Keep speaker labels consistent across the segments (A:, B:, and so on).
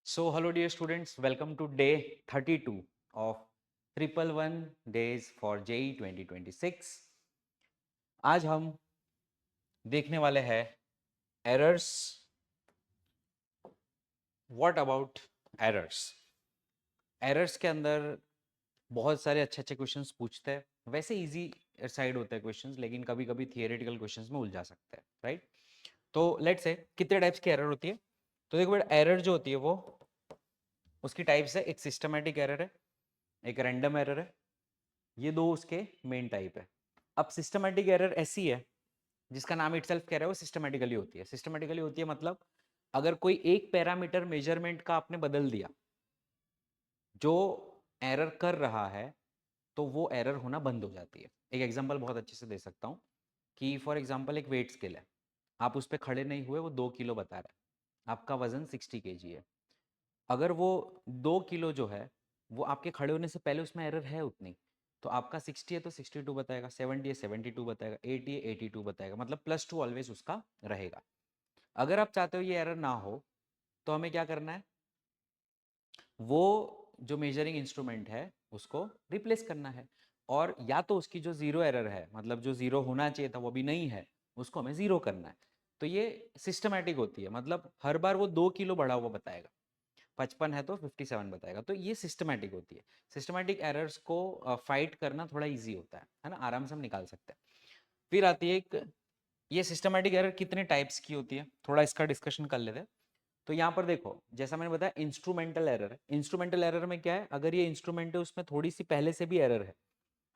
A: So, hello dear students, welcome to day 32 of 111 days for JEE 2026. आज हम देखने वाले हैं errors. What about errors? Errors के अंदर बहुत सारे अच्छे अच्छे क्वेश्चंस पूछते हैं. वैसे इजी साइड होते हैं क्वेश्चंस, लेकिन कभी कभी थियोरेटिकल क्वेश्चंस में उलझा सकते हैं, राइट? तो लेट्स से कितने टाइप्स की एरर होती है. तो देखो बेटा, एरर जो होती है वो उसकी टाइप्स है. एक सिस्टमैटिक एरर है, एक रैंडम एरर है. ये दो उसके मेन टाइप है. अब सिस्टमैटिक एरर ऐसी है जिसका नाम इटसेल्फ कह रहा है वो सिस्टमैटिकली होती है. सिस्टमैटिकली होती है मतलब अगर कोई एक पैरामीटर मेजरमेंट का आपने बदल दिया, जो एरर कर रहा है, तो वो एरर होना बंद हो जाती है. एक एग्जांपल बहुत अच्छे से दे सकता हूँ कि फॉर एग्जांपल एक वेट स्केल है. आप उस पर खड़े नहीं हुए, वो 2 किलो बता रहा है, आपका वजन 60 kg है. अगर वो 2 किलो जो है वो आपके खड़े होने से पहले उसमें एरर है उतनी, तो आपका 60 है तो 62 बताएगा, 70 है 72 बताएगा, 80 है 82 बताएगा. मतलब +2 ऑलवेज उसका रहेगा. अगर आप चाहते हो ये एरर ना हो, तो हमें क्या करना है, वो जो मेजरिंग इंस्ट्रूमेंट है उसको रिप्लेस करना है. और या तो उसकी जो जीरो एरर है, मतलब जो जीरो होना चाहिए था वो भी नहीं है, उसको हमें जीरो करना है. तो ये सिस्टमैटिक होती है. मतलब हर बार वो 2 किलो बढ़ा हुआ बताएगा. 55 है तो 57 बताएगा. तो ये सिस्टमैटिक होती है. सिस्टमैटिक एरर्स को फाइट करना थोड़ा इजी होता है ना, आराम से हम निकाल सकते हैं. फिर आती है एक, ये सिस्टमैटिक एरर कितने टाइप्स की होती है, थोड़ा इसका डिस्कशन कर लेते हैं. तो यहाँ पर देखो, जैसा मैंने बताया इंस्ट्रूमेंटल एरर है. इंस्ट्रूमेंटल एरर में क्या है, अगर ये इंस्ट्रूमेंट है उसमें थोड़ी सी पहले से भी एरर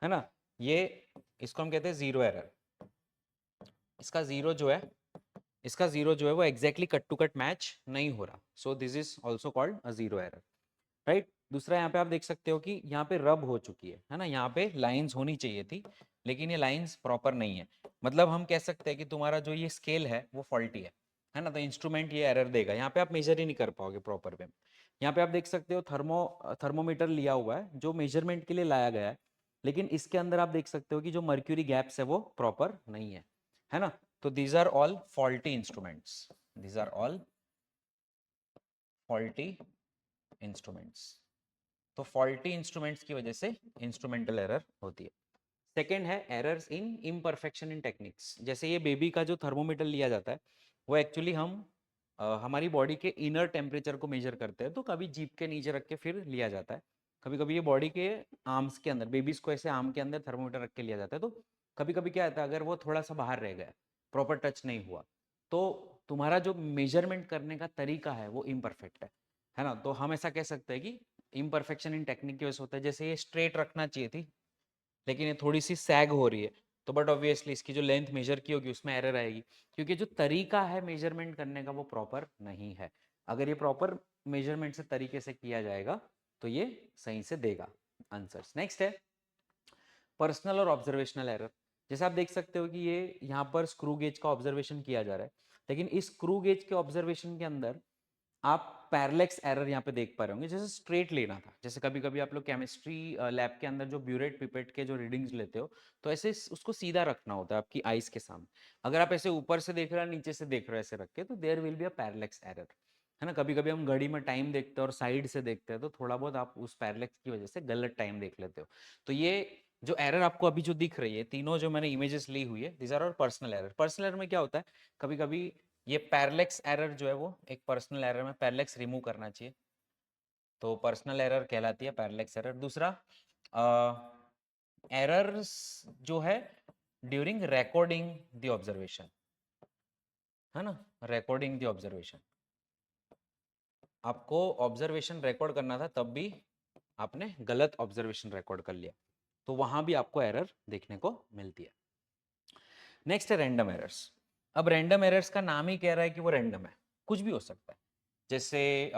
A: है ना, ये इसको हम कहते हैं जीरो एरर. इसका जीरो जो है, इसका जीरो जो है वो exactly cut to cut match नहीं हो रहा. So this is also called a zero error, right? दूसरा यहाँ पे आप देख सकते हो कि यहाँ पे रब हो चुकी है ना, यहाँ पे लाइंस होनी चाहिए थी, लेकिन ये लाइंस प्रॉपर नहीं है. मतलब हम कह सकते हैं कि तुम्हारा जो ये स्केल है वो फॉल्टी है ना, तो इंस्ट्रूमेंट ये एरर देगा. यहाँ पे आप मेजर ही नहीं कर पाओगे प्रॉपर वे. यहाँ पे आप देख सकते हो थर्मोमीटर लिया हुआ है जो मेजरमेंट के लिए लाया गया है, लेकिन इसके अंदर आप देख सकते हो कि जो मर्क्यूरी गैप्स है वो प्रॉपर नहीं है ना. तो these are all faulty instruments. These are all faulty instruments. तो फॉल्टी इंस्ट्रूमेंट्स की वजह से इंस्ट्रूमेंटल एरर होती है. सेकेंड है errors in imperfection in techniques. जैसे ये बेबी का जो थर्मोमीटर लिया जाता है, वो एक्चुअली हम हमारी बॉडी के इनर टेम्परेचर को मेजर करते हैं, तो कभी जीभ के नीचे रख के फिर लिया जाता है. कभी कभी ये बॉडी के आर्म्स के अंदर, बेबीज को ऐसे आर्म के अंदर थर्मोमीटर रख के लिया जाता है. तो कभी कभी क्या होता है, अगर वो थोड़ा सा बाहर रह गया, प्रॉपर टच नहीं हुआ, तो तुम्हारा जो मेजरमेंट करने का तरीका है वो इम्परफेक्ट है ना. तो हम ऐसा कह सकते हैं कि इम्परफेक्शन इन टेक्निक की वजह से होता है. जैसे ये स्ट्रेट रखना चाहिए थी, लेकिन ये थोड़ी सी सैग हो रही है, तो बट ऑब्वियसली इसकी जो लेंथ मेजर की होगी उसमें एरर आएगी, क्योंकि जो तरीका है मेजरमेंट करने का वो प्रॉपर नहीं है. अगर ये प्रॉपर मेजरमेंट से तरीके से किया जाएगा तो ये सही से देगा आंसर्स. नेक्स्ट है पर्सनल और ऑब्जर्वेशनल एरर. जैसे आप देख सकते हो कि ये यहाँ पर स्क्रू गेज का ऑब्जर्वेशन किया जा रहा है, लेकिन इस स्क्रू गेज के ऑब्जर्वेशन के अंदर आप पैरलेक्स एरर यहाँ पे देख पा रहे होंगे. जैसे स्ट्रेट लेना था, जैसे कभी कभी आप लोग केमिस्ट्री लैब के अंदर जो ब्यूरेट पिपेट के जो रीडिंग्स लेते हो, तो ऐसे उसको सीधा रखना होता है आपकी आईज के सामने. अगर आप ऐसे ऊपर से देख रहे हो, नीचे से देख रहे हो, ऐसे रख के, तो there will be a parallax error, है ना. कभी कभी हम घड़ी में टाइम देखते हैं और साइड से देखते हैं, तो थोड़ा बहुत आप उस पैरलेक्स की वजह से गलत टाइम देख लेते हो. तो ये जो एरर आपको अभी जो दिख रही है, तीनों जो मैंने इमेजेस ली हुई है, दिस आर और पर्सनल एरर. पर्सनल एरर में क्या होता है, कभी कभी ये पैरलेक्स एरर जो है वो एक पर्सनल एरर में पैरलेक्स रिमूव करना चाहिए, तो पर्सनल एरर कहलाती है पैरलेक्स एरर. दूसरा एरर्स जो है ड्यूरिंग रिकॉर्डिंग द ऑब्जर्वेशन, है ना, रिकॉर्डिंग द ऑब्जर्वेशन. आपको ऑब्जर्वेशन रिकॉर्ड करना था, तब भी आपने गलत ऑब्जर्वेशन रिकॉर्ड कर लिया, तो वहां भी आपको एरर देखने को मिलती है. नेक्स्ट है रैंडम एरर्स. अब रैंडम एरर्स का नाम ही कह रहा है कि वो रैंडम है, कुछ भी हो सकता है. जैसे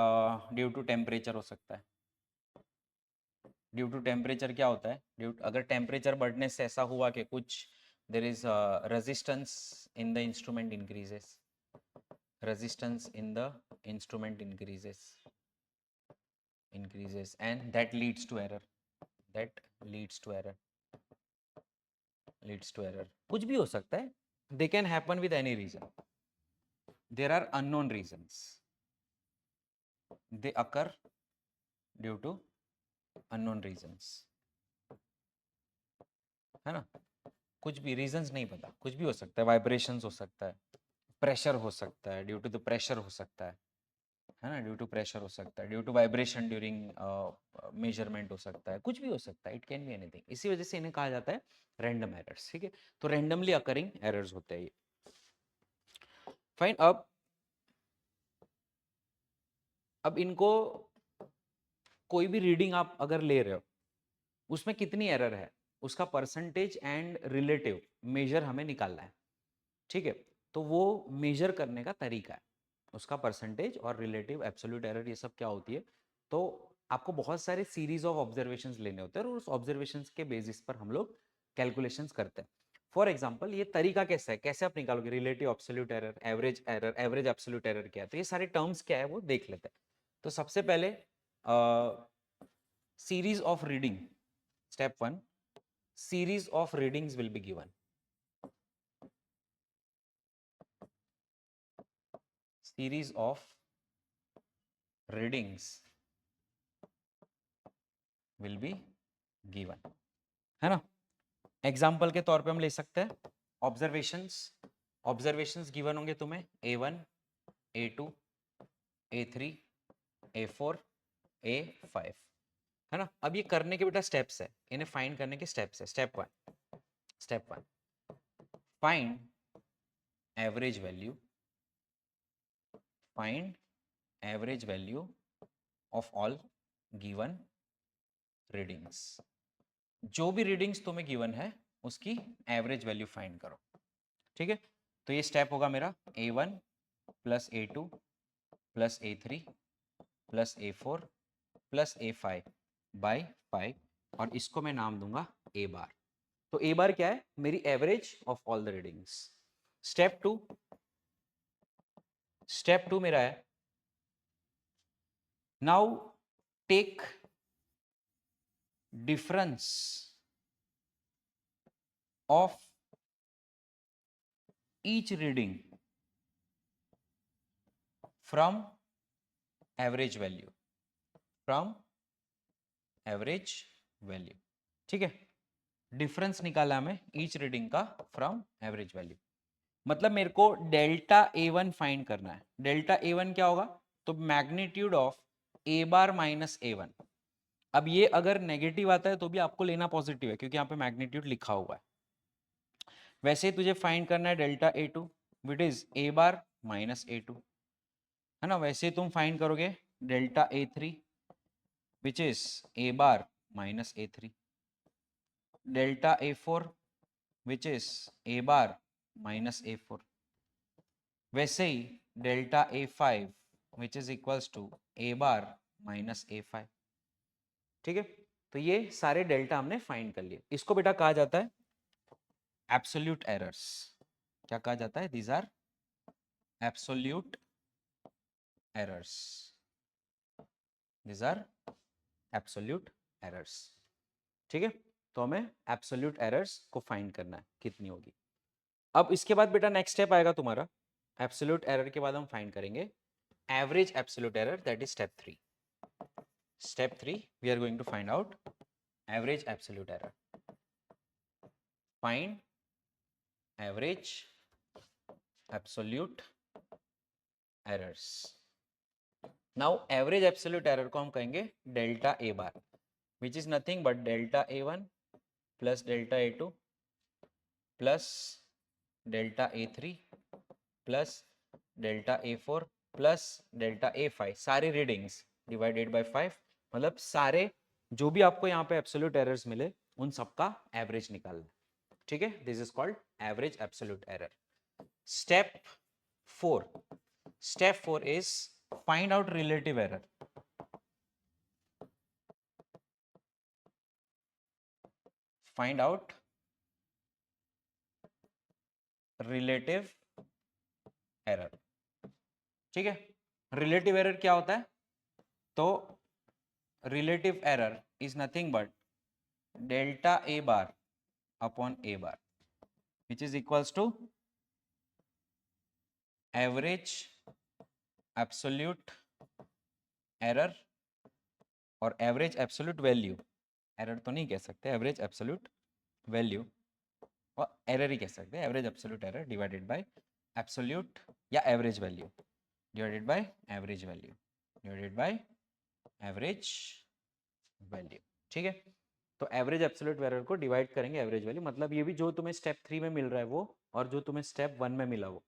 A: ड्यू टू टेम्परेचर हो सकता है. ड्यू टू टेम्परेचर क्या होता है, अगर टेम्परेचर बढ़ने से ऐसा हुआ कि कुछ there is resistance in the instrument increases, resistance in the instrument increases and that leads to error, that leads to error, leads to error. कुछ भी हो सकता है. they can happen with any reason, there are unknown reasons. They occur due to unknown reasons, है ना, कुछ भी reasons नहीं पता, कुछ भी हो सकता है, वाइब्रेशंस हो सकता है, प्रेशर हो सकता है, ड्यू टू द प्रेशर हो सकता है ना, ड्यू टू प्रेशर हो सकता है, due to vibration during measurement हो सकता है, कुछ भी हो सकता है, इट कैन बी एनीथिंग। इसी वजह से इन्हें कहा जाता है रैंडम एरर्स, ठीक है। तो रैंडमली अकरिंग एरर्स होते हैं ये। फाइन। अब इनको कोई भी रीडिंग आप अगर ले रहे हो, उसमें कितनी एरर है, उसका परसेंटेज एंड रिलेटिव मेजर हमें निकालना है, ठीक है। तो वो मेजर करने का तरीका है, उसका परसेंटेज और रिलेटिव एब्सोल्यूट एरर ये सब क्या होती है। तो आपको बहुत सारे सीरीज ऑफ ऑब्जर्वेशंस लेने होते हैं और उस ऑब्जर्वेशंस के बेसिस पर हम लोग कैलकुलेशंस करते हैं। फॉर एग्जांपल ये तरीका कैसा है, कैसे आप निकालोगे relative absolute error, average absolute error क्या है, तो ये सारे टर्म्स क्या है वो देख लेते हैं। तो सबसे पहले series of reading, step 1, series of readings will be given, series of readings will be given, है ना। एग्जाम्पल के तौर पे हम ले सकते हैं ऑब्जर्वेशंस गिवन होंगे तुम्हें A1, A2, A3, A4, A5, है ना। अब ये करने के बेटा स्टेप्स है, इन्हें फाइंड करने के स्टेप्स है। Step one find average value, find average value of all given readings. जो भी रीडिंग्स तुम्हें गिवन है उसकी एवरेज वैल्यू फाइंड करो, ठीक है। तो ये स्टेप होगा मेरा A1 plus A2 plus A3 plus A4 plus A5 by 5, और इसको मैं नाम दूंगा A बार। तो A बार क्या है, मेरी average of all the readings. Step two मेरा है, now take difference of each reading from average value, from average value, ठीक है। डिफरेंस निकाला हमें ईच रीडिंग का फ्रॉम एवरेज वैल्यू, मतलब मेरे को डेल्टा A1 फाइंड करना है। डेल्टा A1 क्या होगा, तो magnitude of A bar minus A1। अब ये अगर नेगेटिव आता है तो भी आपको लेना पॉजिटिव है, क्योंकि यहाँ पे मैग्नीट्यूड लिखा हुआ है। वैसे ही तुझे फाइंड करना है delta A2 which is A bar minus A2, है ना। वैसे ही तुम फाइंड करोगे delta A3 which is A bar minus A3, delta A4 which is A bar minus A4, वैसे ही delta A5 which is equals to A bar minus A5, ठीक है। तो ये सारे डेल्टा हमने फाइंड कर लिए। इसको बेटा कहा जाता है एब्सोल्यूट एरर्स। क्या कहा जाता है, these are absolute errors, these are absolute errors, ठीक है। तो हमें एब्सोल्यूट एरर्स को फाइंड करना है कितनी होगी। अब इसके बाद बेटा नेक्स्ट स्टेप आएगा तुम्हारा, एब्सोल्यूट एरर के बाद हम फाइंड करेंगे average absolute error, that is step 3। Step 3 we are going to find out average absolute error. Find average absolute errors. Now average absolute error को हम कहेंगे delta A bar, which is nothing but delta A1 plus delta A2 plus delta A3 plus delta A4 plus delta A5, सारी readings divided by 5, मतलब सारे जो भी आपको यहाँ पे एब्सोल्यूट एरर्स मिले उन सबका एवरेज निकालना, ठीक है। This is called average absolute error. Step 4, step 4 is find out relative error. Find out relative error, ठीक है। रिलेटिव एरर क्या होता है, तो relative error is nothing but delta A bar upon A bar which is equals to average absolute error और average absolute value, error तो नहीं कह सकते, एवरेज एब्सोल्यूट वैल्यू और एरर ही कह सकते हैं, average absolute error divided by absolute या average value divided by average value divided by average value. ठीक है, तो एवरेज एब्सोल्यूट वैल्यू को डिवाइड करेंगे एवरेज वैल्यू, मतलब ये भी जो तुम्हें स्टेप 3 में मिल रहा है वो और जो तुम्हें स्टेप 1 में मिला वो,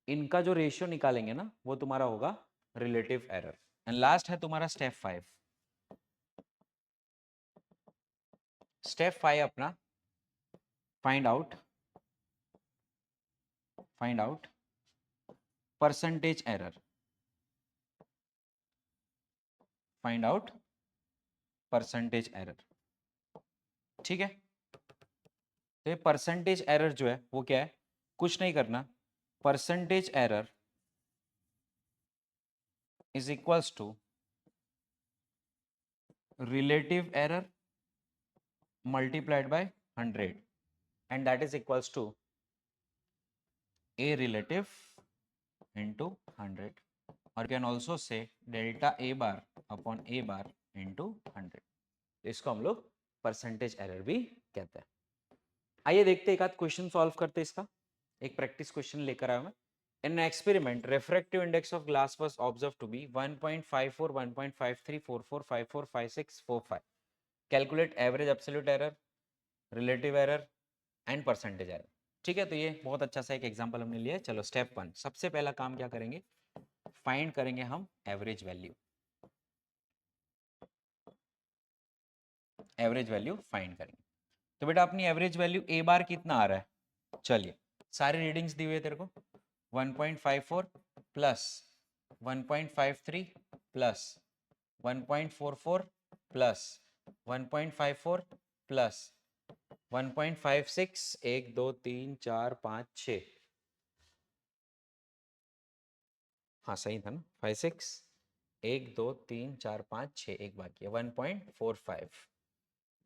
A: इनका जो रेशियो निकालेंगे ना वो तुम्हारा होगा रिलेटिव एरर। एंड लास्ट है तुम्हारा स्टेप 5। स्टेप 5 अपना find out percentage error, find out percentage error. ठीक है, तो ये परसेंटेज एरर जो है वो क्या है, कुछ नहीं करना, percentage error is equals to relative error multiplied by 100 and that is equals to a relative into 100, or you can also say delta a bar upon a bar into 100। तो इसको हम लोग परसेंटेज एरर भी कहते हैं। आइए देखते हैं, एक आध क्वेश्चन सॉल्व करते हैं इसका। एक प्रैक्टिस क्वेश्चन लेकर आया मैं। In an experiment, refractive index of glass was observed to be 1.54, 1.53, 44, 54, 56, 45. Calculate average absolute error, relative error and percentage error. ठीक है, तो ये बहुत अच्छा सा एक एग्जांपल हमने लिया है। चलो स्टेप 1, सबसे पहला काम क्या करेंगे, फाइंड करेंगे हम average value. Average value find करेंगे। तो बेटा अपनी एवरेज वैल्यू ए बार कितना आ रहा है, चलिए सारे रीडिंग्स दी हुई है तेरे को, 1.54 प्लस 1.53 प्लस 1.44 प्लस 1.54 प्लस 1.56, 1 2 3 4 5 6, हाँ सही था ना, 56, 1 2 3 4 5 6, एक बाकी है 1.45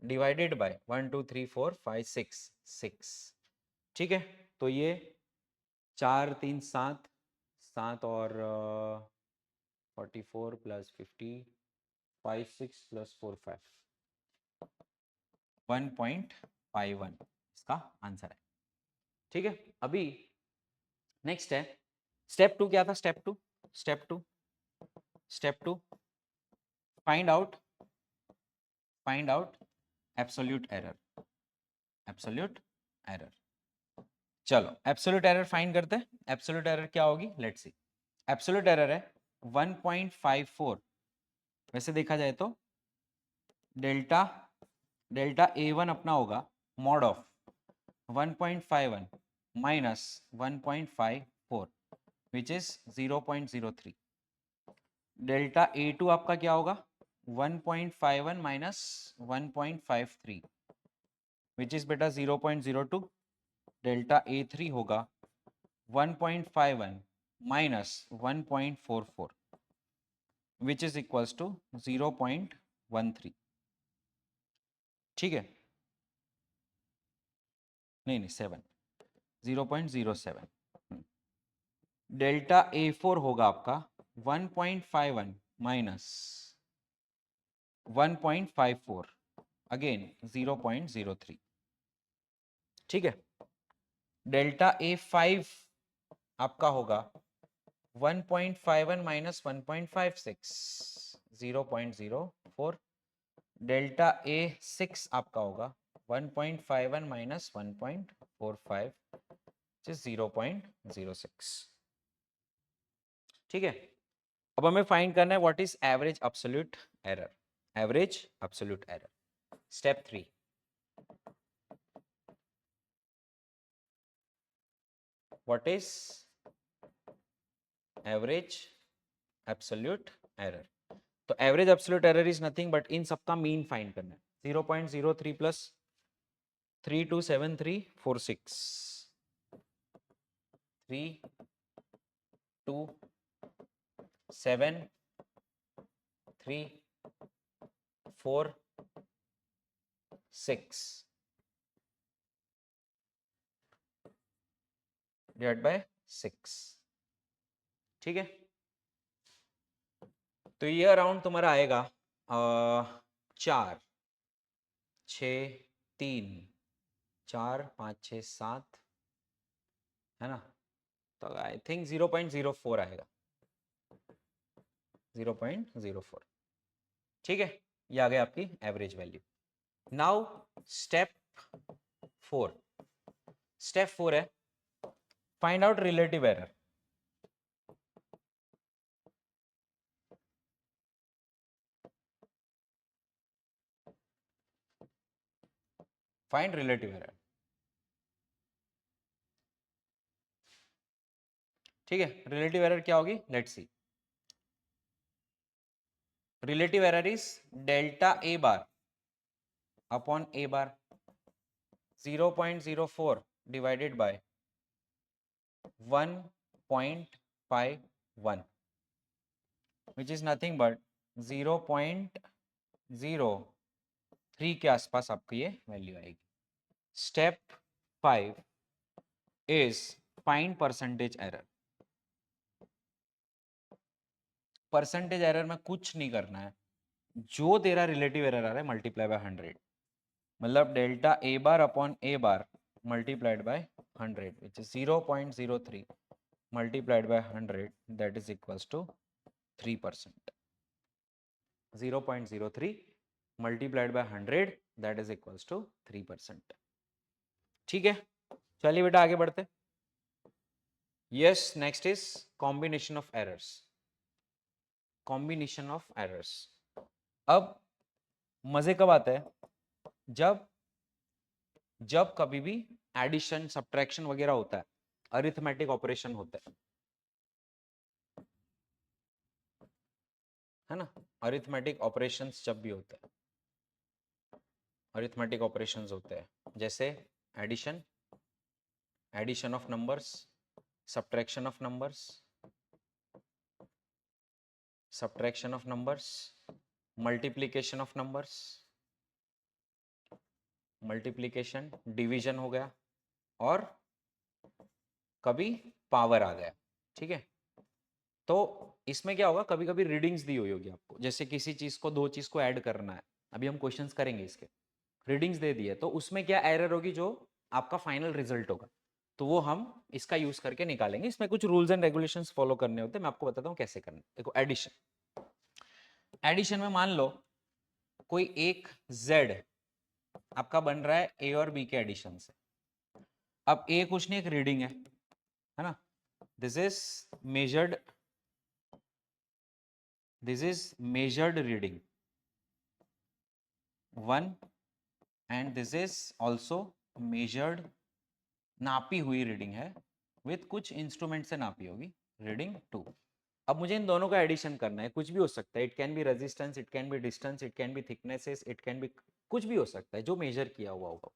A: डिवाइडेड बाय 1 2 3 4 5 6 6। ठीक है, तो ये 4 3 7 7 और 44 प्लस 50 5 6 प्लस 4 5 1.51 इसका आंसर है। ठीक है, अभी नेक्स्ट है स्टेप 2। क्या था step 2, step 2 find out absolute error. चलो एब्सोल्यूट एरर फाइंड करते हैं। एब्सोल्यूट एरर क्या होगी, लेट्स सी। एब्सोल्यूट एरर है 1.54। वैसे देखा जाए तो डेल्टा A1 अपना होगा mod of 1.51 minus 1.54 which is 0.03। Delta A2 आपका क्या होगा 1.51 माइनस 1.53 विच इज बेटा 0.02। डेल्टा A3 होगा 1.51 minus 1.44 which is equals to 0.13। ठीक है, नहीं 7, 0.07। डेल्टा A4 होगा आपका 1.51 माइनस 1.54 अगेन 0.03। ठीक है, डेल्टा A5 आपका होगा 1.51 माइनस 1.56 0.04। डेल्टा A6 आपका होगा 1.51 माइनस 1.45 0.06। ठीक है, अब हमें फाइंड करना है what is average absolute error. Average absolute error, step 3। What is average absolute error. तो average absolute error is nothing but इन सबका मीन फाइंड करना है। 0.03 प्लस 327346 327346 डिवाइड बाय 6। ठीक है, तो ये अराउंड तुम्हारा आएगा 4 6 3 4 5 6 7, है ना? तो आई थिंक 0.04 आएगा, 0.04। ठीक है, ये आ गई आपकी average value. Now step 4, step 4 है find out relative error. Find relative error. ठीक है, रिलेटिव एरर क्या होगी, let's see. Relative error is delta A bar upon A bar 0.04 divided by 1.51, which is nothing but 0.03 के आसपास आपको ये value आएगी। Step 5 is find percentage error. Percentage error में कुछ नहीं करना है, जो तेरा रिलेटिव एरर आ रहा है मल्टीप्लाई बाय 100, मतलब delta A bar upon A bar multiplied by 100 which is 0.03 multiplied by 100, that is equals to 3%. 0.03 multiplied by 100, that is equals to 3%. ठीक है, चलिए बेटा आगे बढ़ते। Yes, next is combination of errors. Combination of errors. अब मजे कब आता है, जब जब कभी भी एडिशन सब्ट्रैक्शन वगैरह होता है, अरिथमेटिक ऑपरेशन होता है ना, अरिथमेटिक ऑपरेशंस जब भी होते हैं, अरिथमेटिक ऑपरेशंस होते हैं, जैसे addition, addition of numbers, subtraction of numbers, subtraction of numbers, multiplication of numbers, multiplication, division हो गया, और कभी पावर आ गया। ठीक है, तो इसमें क्या होगा, कभी कभी रीडिंग्स दी हुई होगी आपको, जैसे किसी चीज को, दो चीज को ऐड करना है, अभी हम क्वेश्चंस करेंगे इसके, रीडिंग्स दे दी है, तो उसमें क्या एरर होगी, जो आपका फाइनल रिजल्ट होगा, तो वो हम इसका यूज करके निकालेंगे। इसमें कुछ रूल्स एंड रेगुलेशंस फॉलो करने होते हैं, मैं आपको बताता हूँ कैसे करना। देखो एडिशन, एडिशन में मान लो कोई एक z आपका बन रहा है a और b के एडिशन से। अब a कुछ नहीं, एक रीडिंग है ना, this is measured, this is measured reading 1 and this is also measured, नापी हुई रीडिंग है, विथ कुछ इंस्ट्रूमेंट से नापी होगी, रीडिंग 2। अब मुझे इन दोनों का एडिशन करना है, कुछ भी हो सकता है, it can be resistance, it can be distance, it can be thicknesses, it can be कुछ भी हो सकता है जो मेजर किया हुआ होगा।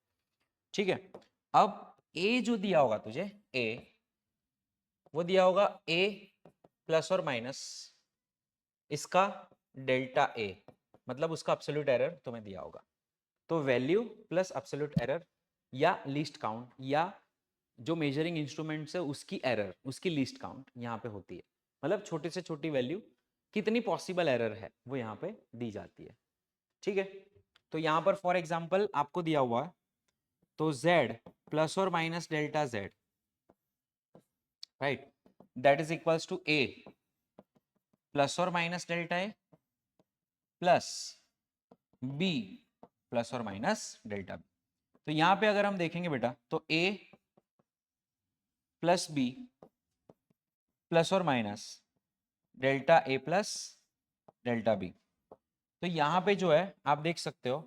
A: ठीक है, अब ए जो दिया होगा तुझे, ए वो दिया होगा ए प्लस और माइनस इसका डेल्टा ए, मतलब उसका एब्सोल्यूट एरर तुम्हें दिया होगा। तो वैल्यू प्लस एब्सोल्यूट एरर या लीस्ट काउंट, या जो मेजरिंग इंस्ट्रूमेंट है उसकी एरर, उसकी लीस्ट काउंट यहाँ पे होती है, मतलब छोटी से छोटी वैल्यू कितनी पॉसिबल एरर है वो यहाँ पे दी जाती है। ठीक है, तो यहाँ पर फॉर एग्जांपल आपको दिया हुआ है, तो z प्लस और minus delta z, right, that is equals to a plus और minus delta a plus b plus और माइनस डेल्टा b। तो यहां पे अगर हम देखेंगे बेटा, तो a प्लस b प्लस और minus delta a plus delta b। तो यहां पे जो है आप देख सकते हो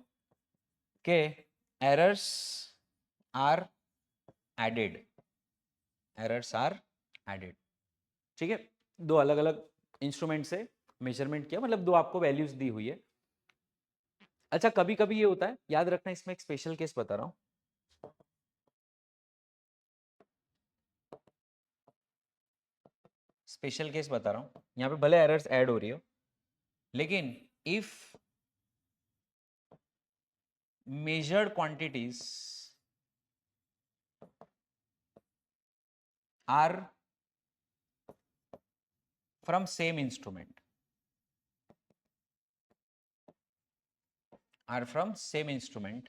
A: कि errors are added, errors are added. ठीक है, दो अलग अलग इंस्ट्रूमेंट से मेजरमेंट किया, मतलब दो आपको वैल्यूज दी हुई है। अच्छा, कभी कभी ये होता है, याद रखना, इसमें एक स्पेशल केस बता रहा हूं, स्पेशल केस बता रहा हूं, यहां पे भले एरर्स ऐड हो रही हो, लेकिन if measured quantities are from same instrument, are from same instrument,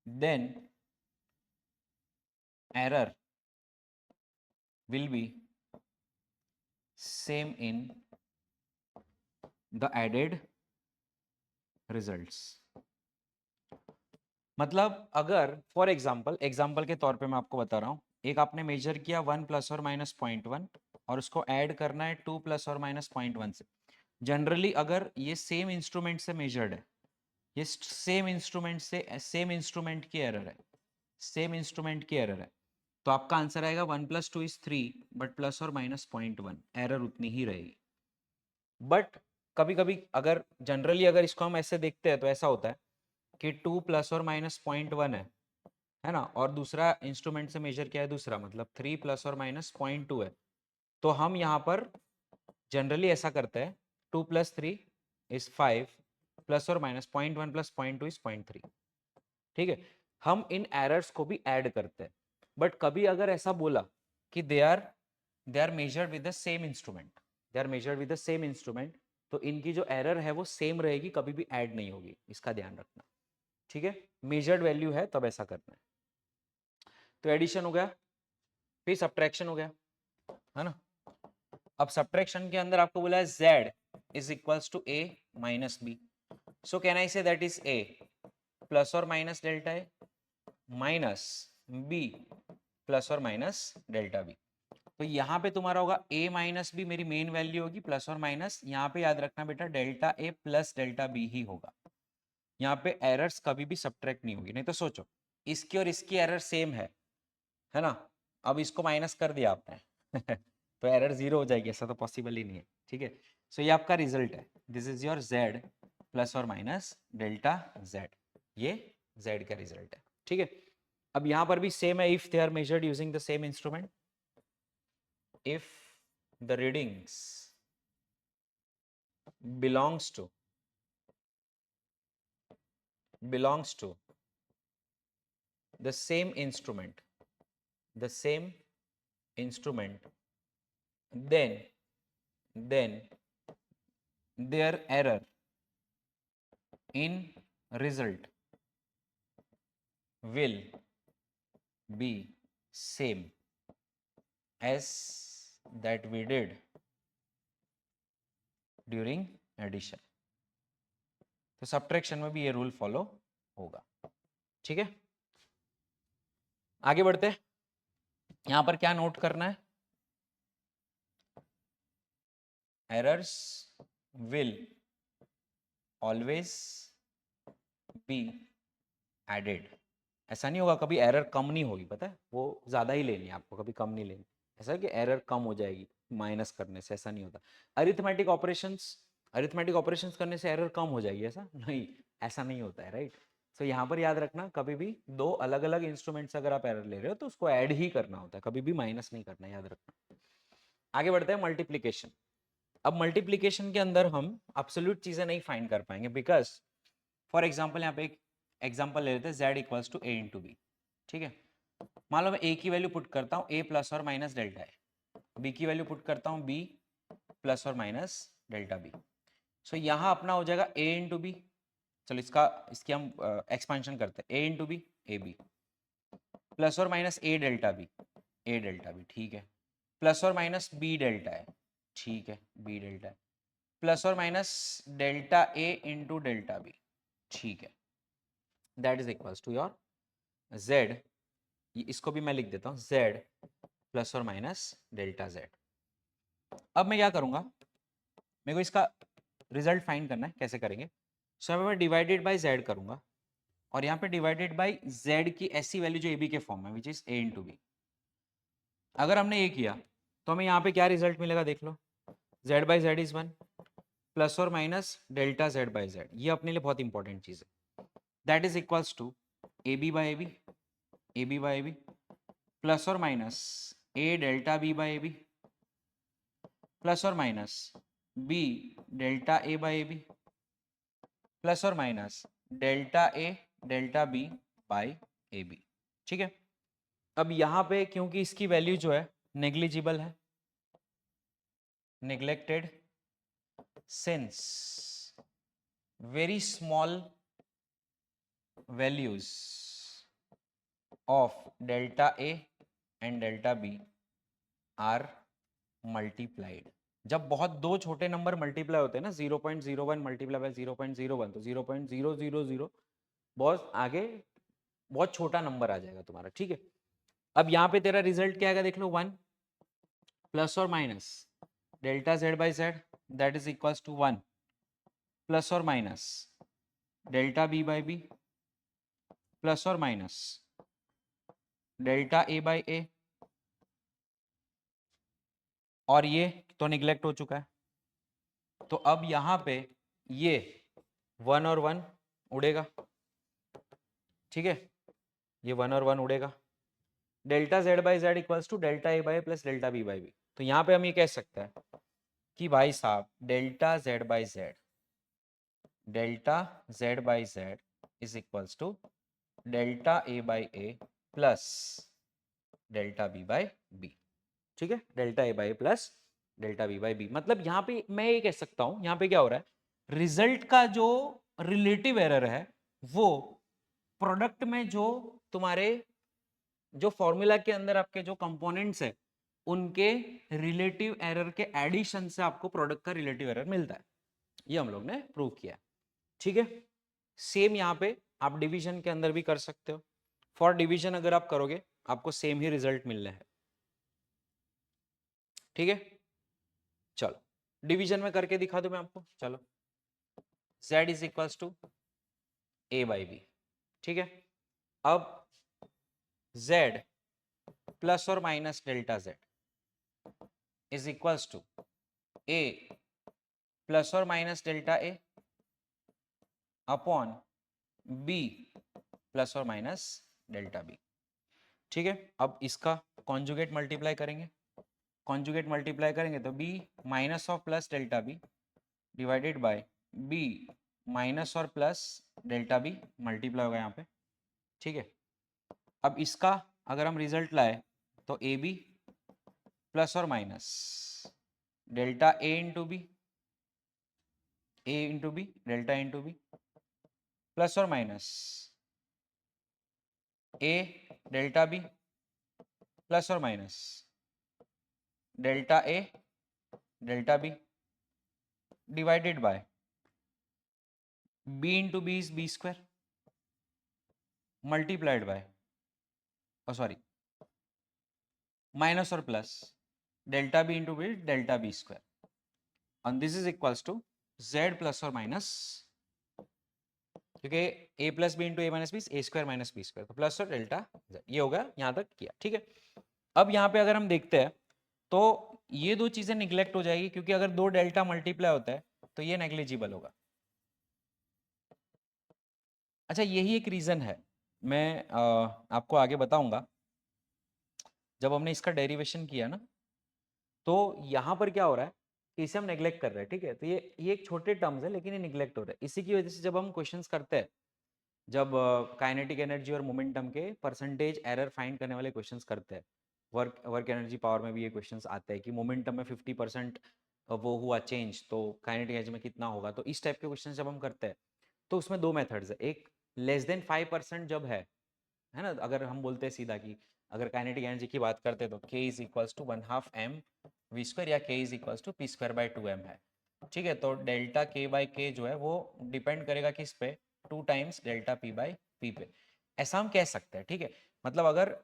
A: then error will be same in the added results. मतलब अगर फॉर एग्जाम्पल के तौर पे मैं आपको बता रहा हूं, एक आपने मेजर किया 1 प्लस और माइनस 0.1 और उसको ऐड करना है 2 प्लस और माइनस 0.1 से. जनरली अगर ये सेम इंस्ट्रूमेंट से मेजर्ड है, ये सेम इंस्ट्रूमेंट की एरर है, सेम इंस्ट्रूमेंट की एरर है, तो आपका आंसर आएगा 1 प्लस 2 इज 3, बट प्लस और माइनस 0.1, एरर उतनी ही रहेगी. बट कभी कभी अगर जनरली अगर इसको हम ऐसे देखते हैं तो ऐसा होता है कि 2 प्लस और माइनस 0.1 है ना, और दूसरा इंस्ट्रूमेंट से मेजर किया है दूसरा, मतलब 3 प्लस और माइनस 0.2 है. तो हम यहाँ पर जनरली ऐसा करते हैं 2 प्लस 3 इज 5 प्लस और माइनस 0.1 प्लस 0.2 इज 0.3. ठीक है, हम इन एरर्स को भी ऐड करते हैं. बट कभी अगर ऐसा बोला कि they are measured with the same instrument, तो इनकी जो एरर है वो सेम रहेगी, कभी भी ऐड नहीं होगी, इसका ध्यान रखना. ठीक है, मेजर्ड वैल्यू है तब ऐसा करना है. तो एडिशन हो गया, फिर सब्ट्रैक्शन हो गया, है ना. अब सब्ट्रैक्शन के अंदर आपको बोला है z is equals to a minus b. So can I say that is a plus और minus delta a minus b plus और माइनस डेल्टा b. तो यहाँ पे तुम्हारा होगा a माइनस b मेरी मेन वैल्यू होगी, प्लस और माइनस यहाँ पे याद रखना बेटा delta a plus delta b ही होगा. यहाँ पे एरर्स कभी भी सब्ट्रैक्ट नहीं होगी. नहीं तो सोचो इसकी और इसकी एरर सेम है ना, अब इसको माइनस कर दिया आपने तो एरर 0 हो जाएगी, ऐसा तो पॉसिबल ही नहीं है. ठीक है, सो ये आपका रिजल्ट है, this is your z plus और माइनस डेल्टा z, ये z का रिजल्ट है. ठीक है, अब यहां पर भी सेम है, if they are measured using the same instrument, if the readings belongs to the same instrument, then their error in result will be same as that we did during addition. तो subtraction में भी ये rule follow होगा. ठीक है, आगे बढ़ते. यहां पर क्या नोट करना है, errors will always be added. ऐसा नहीं होगा कभी एरर कम नहीं होगी, पता है, वो ज्यादा ही लेनी है आपको, कभी कम नहीं लेनी. ऐसा कि एरर कम हो जाएगी माइनस करने से, ऐसा नहीं होता. अरिथमेटिक ऑपरेशंस करने से एरर कम हो जाएगी, ऐसा नहीं, ऐसा नहीं होता है, राइट. सो यहाँ पर याद रखना, कभी भी दो अलग अलग इंस्ट्रूमेंट से अगर आप एरर ले रहे हो तो उसको ऐड ही करना होता है, कभी भी माइनस नहीं करना, याद रखना. आगे बढ़ते हैं, मल्टीप्लीकेशन. अब मल्टीप्लीकेशन के अंदर हम एब्सोल्यूट चीजें नहीं फाइंड कर पाएंगे, बिकॉज फॉर एग्जाम्पल यहाँ पे एक एग्जाम्पल ले लेते हैं, z equals to a into b. ठीक है, मान लो मैं a की वैल्यू पुट करता हूँ a प्लस और माइनस डेल्टा है, b की वैल्यू पुट करता हूँ b प्लस और माइनस डेल्टा b. सो यहाँ अपना हो जाएगा a इंटू बी. चलो इसकी हम एक्सपेंशन करते हैं, a into B A B plus और minus a delta b a delta b. ठीक है, प्लस और माइनस b डेल्टा है, ठीक है, b डेल्टा है, प्लस और minus delta a into delta b. ठीक है, that is equals to your z, इसको भी मैं लिख देता हूँ z प्लस और माइनस डेल्टा z. अब मैं क्या करूंगा, मेरे को इसका रिजल्ट फाइंड करना है, कैसे करेंगे. सो मैं डिवाइडेड बाय z करूंगा, और यहाँ पे डिवाइडेड बाय z की ऐसी वैल्यू जो ab के फॉर्म में, which is a into b. अगर हमने ये किया तो हमें यहाँ पे क्या रिजल्ट मिलेगा, देख लो, z by Z is 1 plus और minus delta z by Z. ये अपने लिए बहुत इंपॉर्टेंट चीज है. That is equals to A B by A B plus और minus a delta b by A B plus और minus b delta a by A B plus और minus delta a delta b by A B. ठीक है, अब यहाँ पे क्योंकि इसकी वैल्यू जो है नेग्लिजिबल है, neglected since very small values of delta A and delta B are multiplied. जब बहुत दो छोटे नंबर मल्टीप्लाई होते हैं ना, 0.01 मल्टीप्लाई बाय 0.01, तो 0.000 बहुत आगे बहुत छोटा नंबर आ जाएगा तुम्हारा, ठीक है। अब यहाँ पे तेरा रिजल्ट क्या आएगा देख लो, 1 प्लस और minus delta Z by Z that is equals to 1 plus और minus delta B by B plus और minus delta A by A, और ये तो निगलेक्ट हो चुका है, तो अब यहाँ पे ये 1 और 1 उड़ेगा, ठीक है, ये 1 और 1 उड़ेगा। Delta Z by z equals to delta A by plus delta B by b, तो यहाँ पे हम ये कह सकते हैं कि भाई साहब delta Z by Z is equals to delta A by A plus delta B by B, ठीक है, delta A by plus delta B by b. मतलब यहाँ पे मैं ये कह सकता हूं, यहाँ पे क्या हो रहा है, रिजल्ट का जो रिलेटिव एरर है वो प्रोडक्ट में जो तुम्हारे जो फॉर्मूला के अंदर आपके जो कंपोनेंट्स है उनके रिलेटिव एरर के एडिशन से आपको प्रोडक्ट का रिलेटिव एरर मिलता है, ये हम लोग ने प्रूव किया, ठीक है। सेम यहाँ पे आप डिवीजन के अंदर भी कर सकते हो, फॉर डिवीजन अगर आप करोगे आपको सेम ही रिजल्ट मिलने हैं, ठीक है। चलो डिवीजन में करके दिखा दूं मैं आपको, चलो z is equals to a by B, ठीक है। अब z प्लस और minus delta z is equals to a plus और minus delta a upon b plus और माइनस डेल्टा b, ठीक है। अब इसका कॉन्जुगेट मल्टीप्लाई करेंगे, कॉन्जुगेट मल्टीप्लाई करेंगे तो b minus of plus delta b divided by b minus और प्लस डेल्टा b मल्टीप्लाई होगा यहाँ पे, ठीक है। अब इसका अगर हम रिजल्ट लाए तो ए बी प्लस और minus delta A into B, A into B delta into B plus और minus A delta B plus और minus delta A delta B divided by B into B is B square multiplied by sorry minus और plus delta B into B delta B square, and this is equals to z plus और minus, क्योंकि a plus B into A minus B A square minus B square, तो plus और delta z, ये होगा यहाँ तक किया, ठीक है। अब यहाँ पे अगर हम देखते हैं तो ये दो चीजें निगलेक्ट हो जाएगी, क्योंकि अगर दो डेल्टा मल्टीप्लाई होता है तो ये नेग्लिजिबल होगा। अच्छा यही एक रीजन है, मैं आपको आगे बताऊंगा, जब हमने इसका डेरिवेशन किया ना तो यहाँ पर क्या हो रहा है कि इसे हम नेग्लेक्ट कर रहे हैं, ठीक है। तो ये एक छोटे टर्म्स है लेकिन ये निगलेक्ट हो रहे हैं, इसी की वजह से जब हम क्वेश्चंस करते हैं, जब काइनेटिक एनर्जी और मोमेंटम के परसेंटेज एरर फाइंड करने वाले क्वेश्चंस करते हैं, वर्क एनर्जी पावर में भी ये क्वेश्चंस आते हैं कि मोमेंटम में 50% वो हुआ चेंज तो काइनेटिक एनर्जी में कितना होगा, तो इस टाइप के क्वेश्चन जब हम करते हैं तो उसमें दो मेथड्स है, एक लेस देन 5% जब है ना, अगर हम बोलते हैं सीधा कि अगर काइनेटिक एनर्जी की बात करते हैं तो k is equals to 1/2 m v square या k is equals to p square by 2m है, ठीक है। तो डेल्टा k बाई के जो है वो डिपेंड करेगा किस पे, 2 times delta p by p पे, ऐसा हम कह सकते हैं, ठीक है। मतलब अगर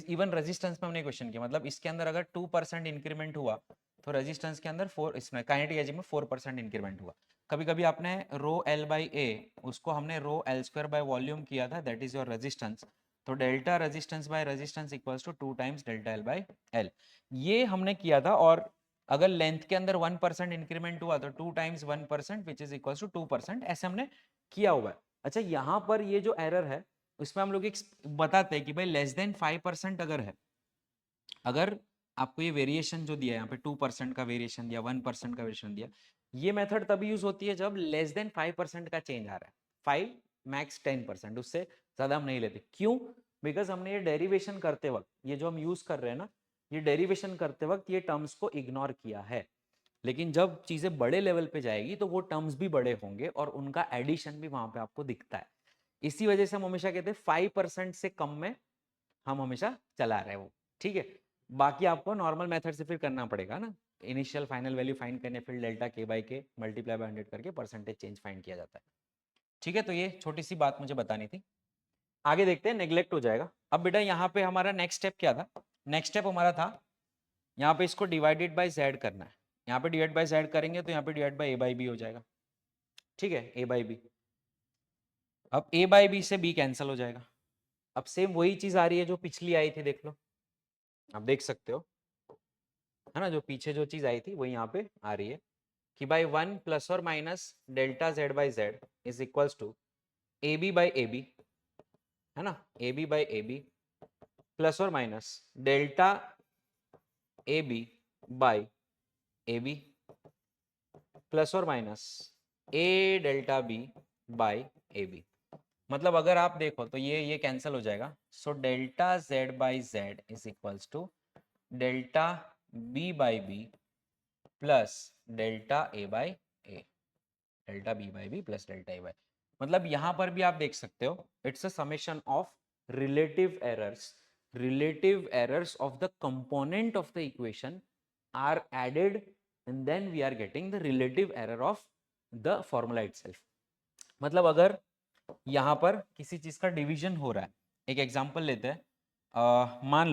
A: इवन रेजिस्टेंस में हमने क्वेश्चन किया, मतलब इसके अंदर अगर 2% इंक्रीमेंट हुआ तो रेजिस्टेंस के अंदर 4, इसमें काइनेटिक एनर्जी में 4% इंक्रीमेंट हुआ। कभी कभी आपने रो एल बाई ए उसको हमने rho l square by volume किया था, दैट इज योर रेजिस्टेंस, तो delta resistance by resistance equals to 2 times delta l by l, ये हमने किया था। और अगर लेंथ के अंदर 1% इंक्रीमेंट हुआ तो 2 times 1% which is equals to 2%, ऐसे हमने किया हुआ है। अच्छा यहाँ पर ये जो एरर है उसमें हम लोग एक बताते हैं कि भाई लेस देन 5% अगर है, अगर आपको ये वेरिएशन जो दिया है यहाँ पे 2% का वेरिएशन दिया, 1% का वेरिएशन दिया, ये मेथड तभी यूज होती है जब लेस देन 5% का चेंज आ रहा है, 5 मैक्स 10%, उससे ज्यादा हम नहीं लेते। क्यों? बिकॉज हमने ये डेरिवेशन करते वक्त, ये जो हम यूज कर रहे हैं ना, ये डेरिवेशन करते वक्त ये टर्म्स को इग्नोर किया है, लेकिन जब चीजें बड़े लेवल पे जाएगी तो वो टर्म्स भी बड़े होंगे और उनका एडिशन भी वहां पे आपको दिखता है। इसी वजह से हम हमेशा कहते हैं 5% से कम में हम हमेशा चला रहे हैं वो, ठीक है। बाकी आपको नॉर्मल मेथड से फिर करना पड़ेगा ना, इनिशियल फाइनल वैल्यू फाइंड करने, फिर डेल्टा के बाई के मल्टीप्लाई बाय 100 करके परसेंटेज चेंज फाइंड किया जाता है, ठीक है। तो ये छोटी सी बात मुझे बतानी थी। आगे देखते हैं, नेग्लेक्ट हो जाएगा। अब बेटा यहाँ पे हमारा नेक्स्ट स्टेप क्या था? नेक्स्ट स्टेप हमारा था यहाँ पे इसको डिवाइडेड बाय जेड करना है। यहाँ पे डिवाइड बाय जेड करेंगे तो यहाँ पे divide by a by b हो जाएगा, ठीक है, ए बाई बी। अब ए बाई बी से बी कैंसिल हो जाएगा। अब सेम वही चीज आ रही है जो पिछली आई थी, देख लो, आप देख सकते हो, है ना, जो पीछे जो चीज आई थी वही यहाँ पे आ रही है कि बाई 1 प्लस और minus delta Z by Z is equals to A B by A B, है ना, A B by A B plus और minus delta A B by A B plus और minus A delta B by A B. मतलब अगर आप देखो तो ये कैंसिल हो जाएगा। So delta Z by Z is equals to delta B by B plus delta A by a, delta B by B plus delta A by. मतलब यहां पर भी आप देख सकते हो it's a summation of relative errors of the component of the equation are added and then we are getting the relative error of the formula itself। मतलब अगर यहाँ पर किसी चीज का डिवीजन हो रहा है, एक एग्जांपल लेते हैं, मान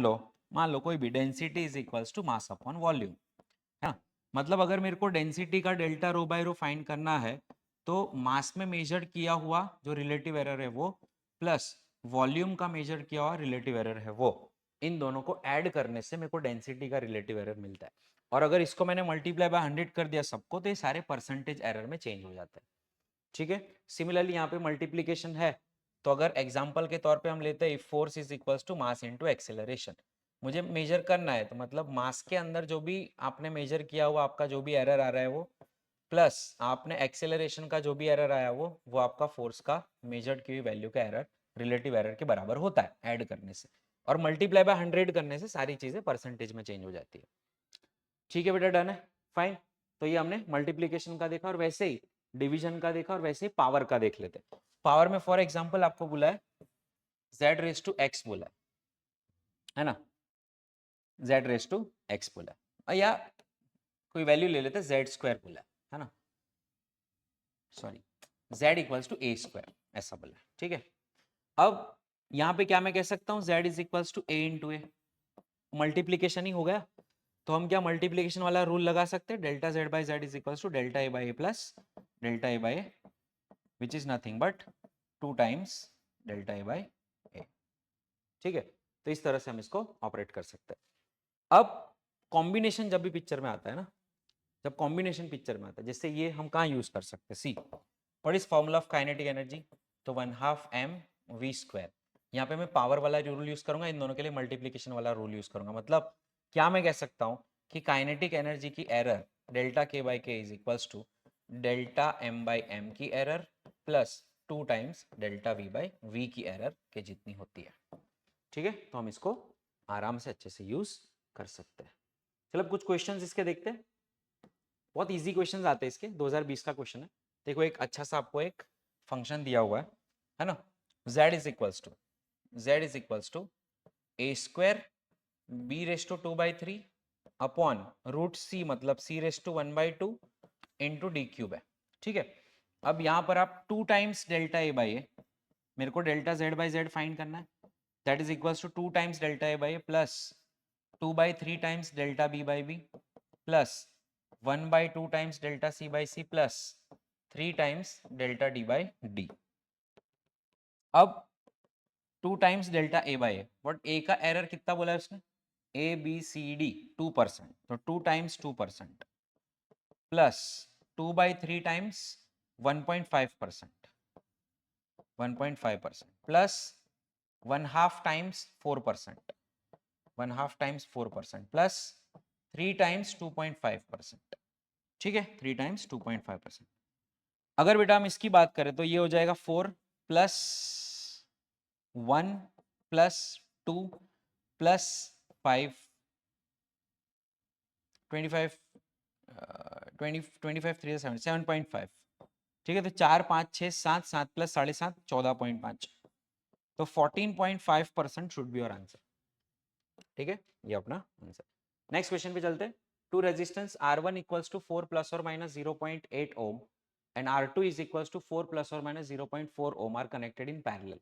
A: लो कोई भी density is equals to mass upon volume, है ना। मतलब अगर मेरे को डेंसिटी का delta rho by rho find करना है तो मास में मेजर किया हुआ जो रिलेटिव एरर है वो प्लस वॉल्यूम का मेजर किया हुआ रिलेटिव एरर है वो, इन दोनों को ऐड करने से मेरे को डेंसिटी का रिलेटिव एरर मिलता है। और अगर इसको मैंने मल्टीप्लाई बाय 100 कर दिया सबको तो ये सारे परसेंटेज एरर में चेंज हो जाते हैं, ठीक है। सिमिलरली यहाँ पे मल्टीप्लीकेशन है तो अगर एग्जांपल के तौर पे हम लेते हैं if force is equals to mass into acceleration, मुझे मेजर करना है तो मतलब मास के अंदर जो भी आपने मेजर किया हुआ आपका जो भी एरर आ रहा है वो प्लस आपने एक्सेलरेशन का जो भी एरर आया वो आपका फोर्स का मेजर्ड की हुई वैल्यू का एरर रिलेटिव एरर के बराबर होता है ऐड करने से, और मल्टीप्लाई बाय 100 करने से सारी चीजें परसेंटेज में चेंज हो जाती है, ठीक है बेटा, डन है, फाइन। तो ये हमने मल्टीप्लीकेशन का देखा और वैसे ही डिवीजन का देखा और वैसे ही पावर का देख लेते हैं। पावर में फॉर एग्जांपल आपको बोला है z रेस टू x बोला है ना, z रेस टू x बोला है, या कोई वैल्यू ले लेते हैं z स्क्वायर बोला है ना, sorry z equals to a square ऐसा बोला है, ठीक है। अब यहाँ पे क्या मैं कह सकता हूँ z is equals to a into A, multiplication ही हो गया। तो हम क्या मल्टीप्लीकेशन वाला रूल लगा सकते हैं, delta Z by Z is equals to delta A by A plus delta A by A which is nothing but 2 times delta A by A, ठीक है। तो इस तरह से हम इसको ऑपरेट कर सकते हैं। अब कॉम्बिनेशन जब भी पिक्चर में आता है ना, जब कॉम्बिनेशन पिक्चर में आता है, जैसे ये हम कहाँ यूज कर सकते हैं, see what is formula of kinetic energy, तो 1/2 mv स्क्वायर। यहाँ पे मैं पावर वाला रूल यूज करूंगा, इन दोनों के लिए मल्टीप्लीकेशन वाला रूल यूज करूंगा। मतलब क्या मैं कह सकता हूँ कि काइनेटिक एनर्जी की error delta K by K is equals to delta M by M की error plus 2 times delta we by V की एरर के जितनी होती है, ठीक है। तो हम इसको आराम से अच्छे से यूज कर सकते हैं। चलो कुछ क्वेश्चंस इसके देखते हैं, बहुत इजी क्वेश्चंस आते हैं इसके, 2020 का क्वेश्चन है। देखो एक अच्छा सा आपको एक फंक्शन दिया हुआ है ना, z is equals to A square B raise to 2/3 upon root C, मतलब C raise to 1/2 into D cube है, ठीक है। अब यहाँ पर आप 2 times delta A by A, मेरे को delta Z by Z find करना है, that is equals to 2 times delta A by A plus 2/3 times delta B by B plus 1/2 times delta C by C plus 3 times delta D by D. अब 2 times delta A by A, but A का error कितना बोला है उसने, A B C D 2%, तो 2 times 2% plus 2/3 times 1.5%, 1.5% plus 1/2 times 4%, 1/2 times 4% plus 3 times 2.5%, ठीक है, 3 times 2.5%। अगर बेटा हम इसकी बात करें तो ये हो जाएगा 4 प्लस 1 प्लस 2 प्लस 5 25 25 3 7 7.5, ठीक है, तो 4 5 6 7 7 प्लस 7.5 14.5, तो 14.5% शुड बी योर आंसर। ठीक है, ये अपना आंसर। नेक्स्ट क्वेश्चन पे चलते हैं। Two resistance R1 equals to 4 plus और minus 0.8 ohm and R2 is equals to 4 plus or minus 0.4 ohm are connected in parallel.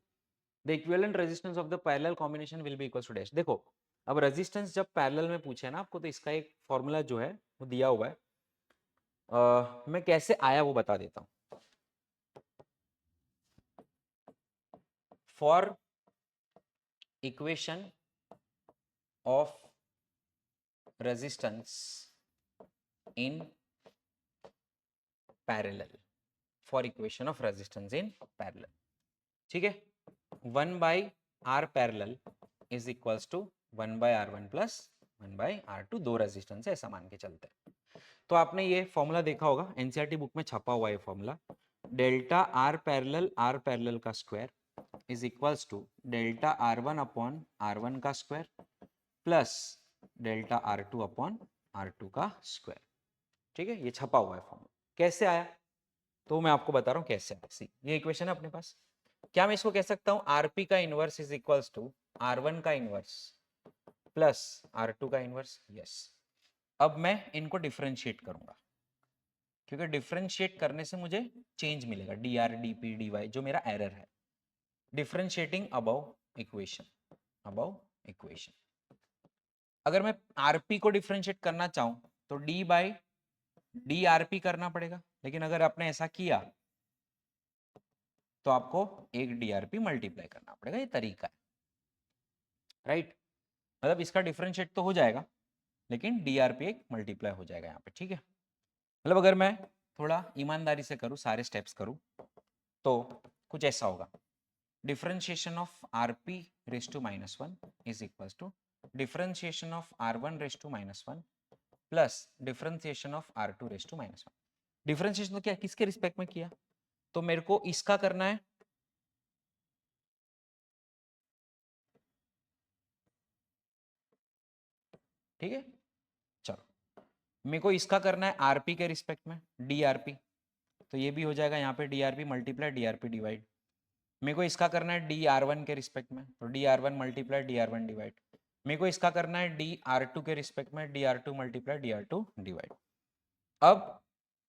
A: The equivalent resistance of the parallel combination will be equals to dash. देखो, अब resistance जब parallel में पूछे ना आपको, तो इसका एक फॉर्मूला जो है वो दिया हुआ है। मैं कैसे आया वो बता देता हूं। For equation of resistance in parallel, for equation of resistance in parallel, ठीक है, 1 by R parallel is equals to 1 by R1 plus 1 by R2, दो रेजिस्टेंस है ऐसा मान के चलते हैं। तो आपने ये फॉर्मूला देखा होगा, एनसीईआरटी बुक में छपा हुआ है फॉर्मूला, डेल्टा आर पैरेलल का square is equals to delta R1 upon R1 का square plus delta R2 upon R2 का स्क्वायर। ठीक है, ये छपा हुआ है फॉर्मूला। कैसे आया तो मैं आपको बता रहा हूँ कैसे आया। सी, ये इक्वेशन है अपने पास। क्या मैं इसको कह सकता हूँ आरपी का inverse is equals to R1 का इनवर्स प्लस R2 का इनवर्स? यस। अब मैं इनको डिफरेंशिएट करूंगा, क्योंकि डिफरेंशिएट करने से मुझे चेंज मिलेगा, dr dp dy, जो मेरा एरर है। Differentiating above equation. अगर मैं आरपी को डिफरेंशिएट करना चाहूं तो d बाई डी आरपी करना पड़ेगा, लेकिन अगर आपने ऐसा किया तो आपको एक डीआरपी मल्टीप्लाई करना पड़ेगा। ये तरीका है, राइट। मतलब इसका डिफरेंशिएट तो हो जाएगा, लेकिन डीआरपी एक मल्टीप्लाई हो जाएगा यहाँ पे। ठीक है, मतलब अगर मैं थोड़ा ईमानदारी से करूँ, सारे स्टेप्स करूँ, तो कुछ ऐसा होगा, differentiation of RP raise to -1 is equal to differentiation of R1 raise to -1 plus differentiation of R2 raise to -1। Differentiation तो क्या किसके रिस्पेक्ट में किया, तो मेरे को इसका करना है, ठीक है। चलो, मेरे को इसका करना है आरपी के रिस्पेक्ट में, डीआरपी, तो ये भी हो जाएगा यहाँ पे डीआरपी मल्टीप्लाई डीआरपी डिवाइड। मेरे को इसका करना है dr1 के रिस्पेक्ट में, तो dr1 मल्टीप्लाई dr1 डिवाइड। मेरे को इसका करना है dr2 के रिस्पेक्ट में, dr2 मल्टीप्लाई dr2 डिवाइड। अब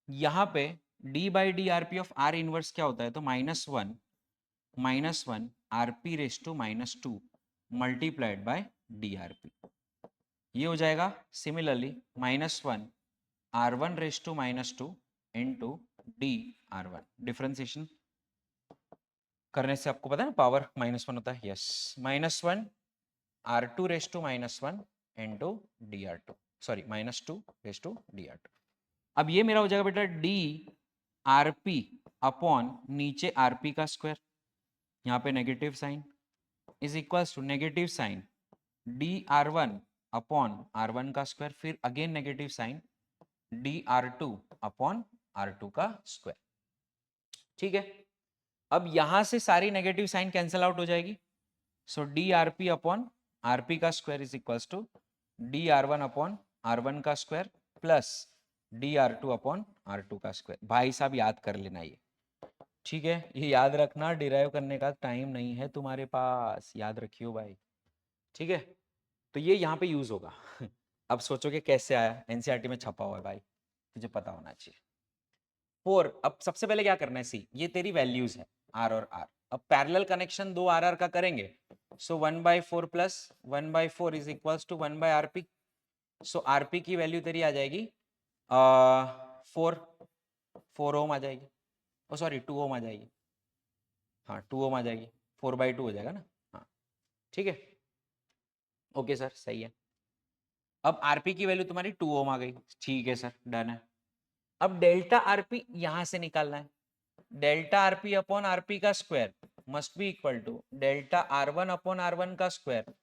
A: यहाँ पे d by d RP of R inverse क्या होता है, तो -1 RP raise to -2 multiplied by drp, ये हो जाएगा similarly -1 R1 raise to -2 into dr1। Differentiation करने से आपको पता है ना पावर -1 होता है, yes, -1 R2 raise to -1 into dr2, sorry -2 raise to dr2। अब ये मेरा हो जाएगा बेटा drp अपॉन नीचे rp का स्क्वायर, यहाँ पे negative sign, is equals to negative sign dr1 upon R1 का स्क्वायर, फिर again negative sign dr2 upon R2 का स्क्वायर। ठीक है, अब यहां से सारी नेगेटिव साइन कैंसिल आउट हो जाएगी, सो drp अपॉन rp का square is equals to dr1 upon R1 का square plus dr2 upon R2 का स्क्वायर। भाई साहब याद कर लेना ये, ठीक है, ये याद रखना, डिराइव करने का टाइम नहीं है तुम्हारे पास, याद रखियो भाई। ठीक है, तो ये यहाँ पे यूज होगा। अब सोचोगे कैसे आया, एनसीईआरटी में छपा हुआ है भाई, तुझे पता होना चाहिए। 4, अब सबसे पहले क्या करना है, सी ये तेरी वैल्यूज है आर और आर। अब पैरेलल कनेक्शन दो आर का करेंगे, so 1/4 plus 1/4 is equals to 1/rp। So RP की वैल्यू तेरी आ जाएगी 4 ओम आ जाएगी, ओ सॉरी 2 ओम आ जाएगी, हाँ 2 ओम आ जाएगी, 4/2 हो जाएगा ना, हाँ ठीक है, ओके सर सही है। अब आरपी की वैल्यू तुम्हारी 2 ओम आ गई, ठीक है सर डन है। अब डेल्टा आरपी यहां से निकालना है, डेल्टा आरपी अपॉन आरपी का square must be equal to delta R1 upon R1 का square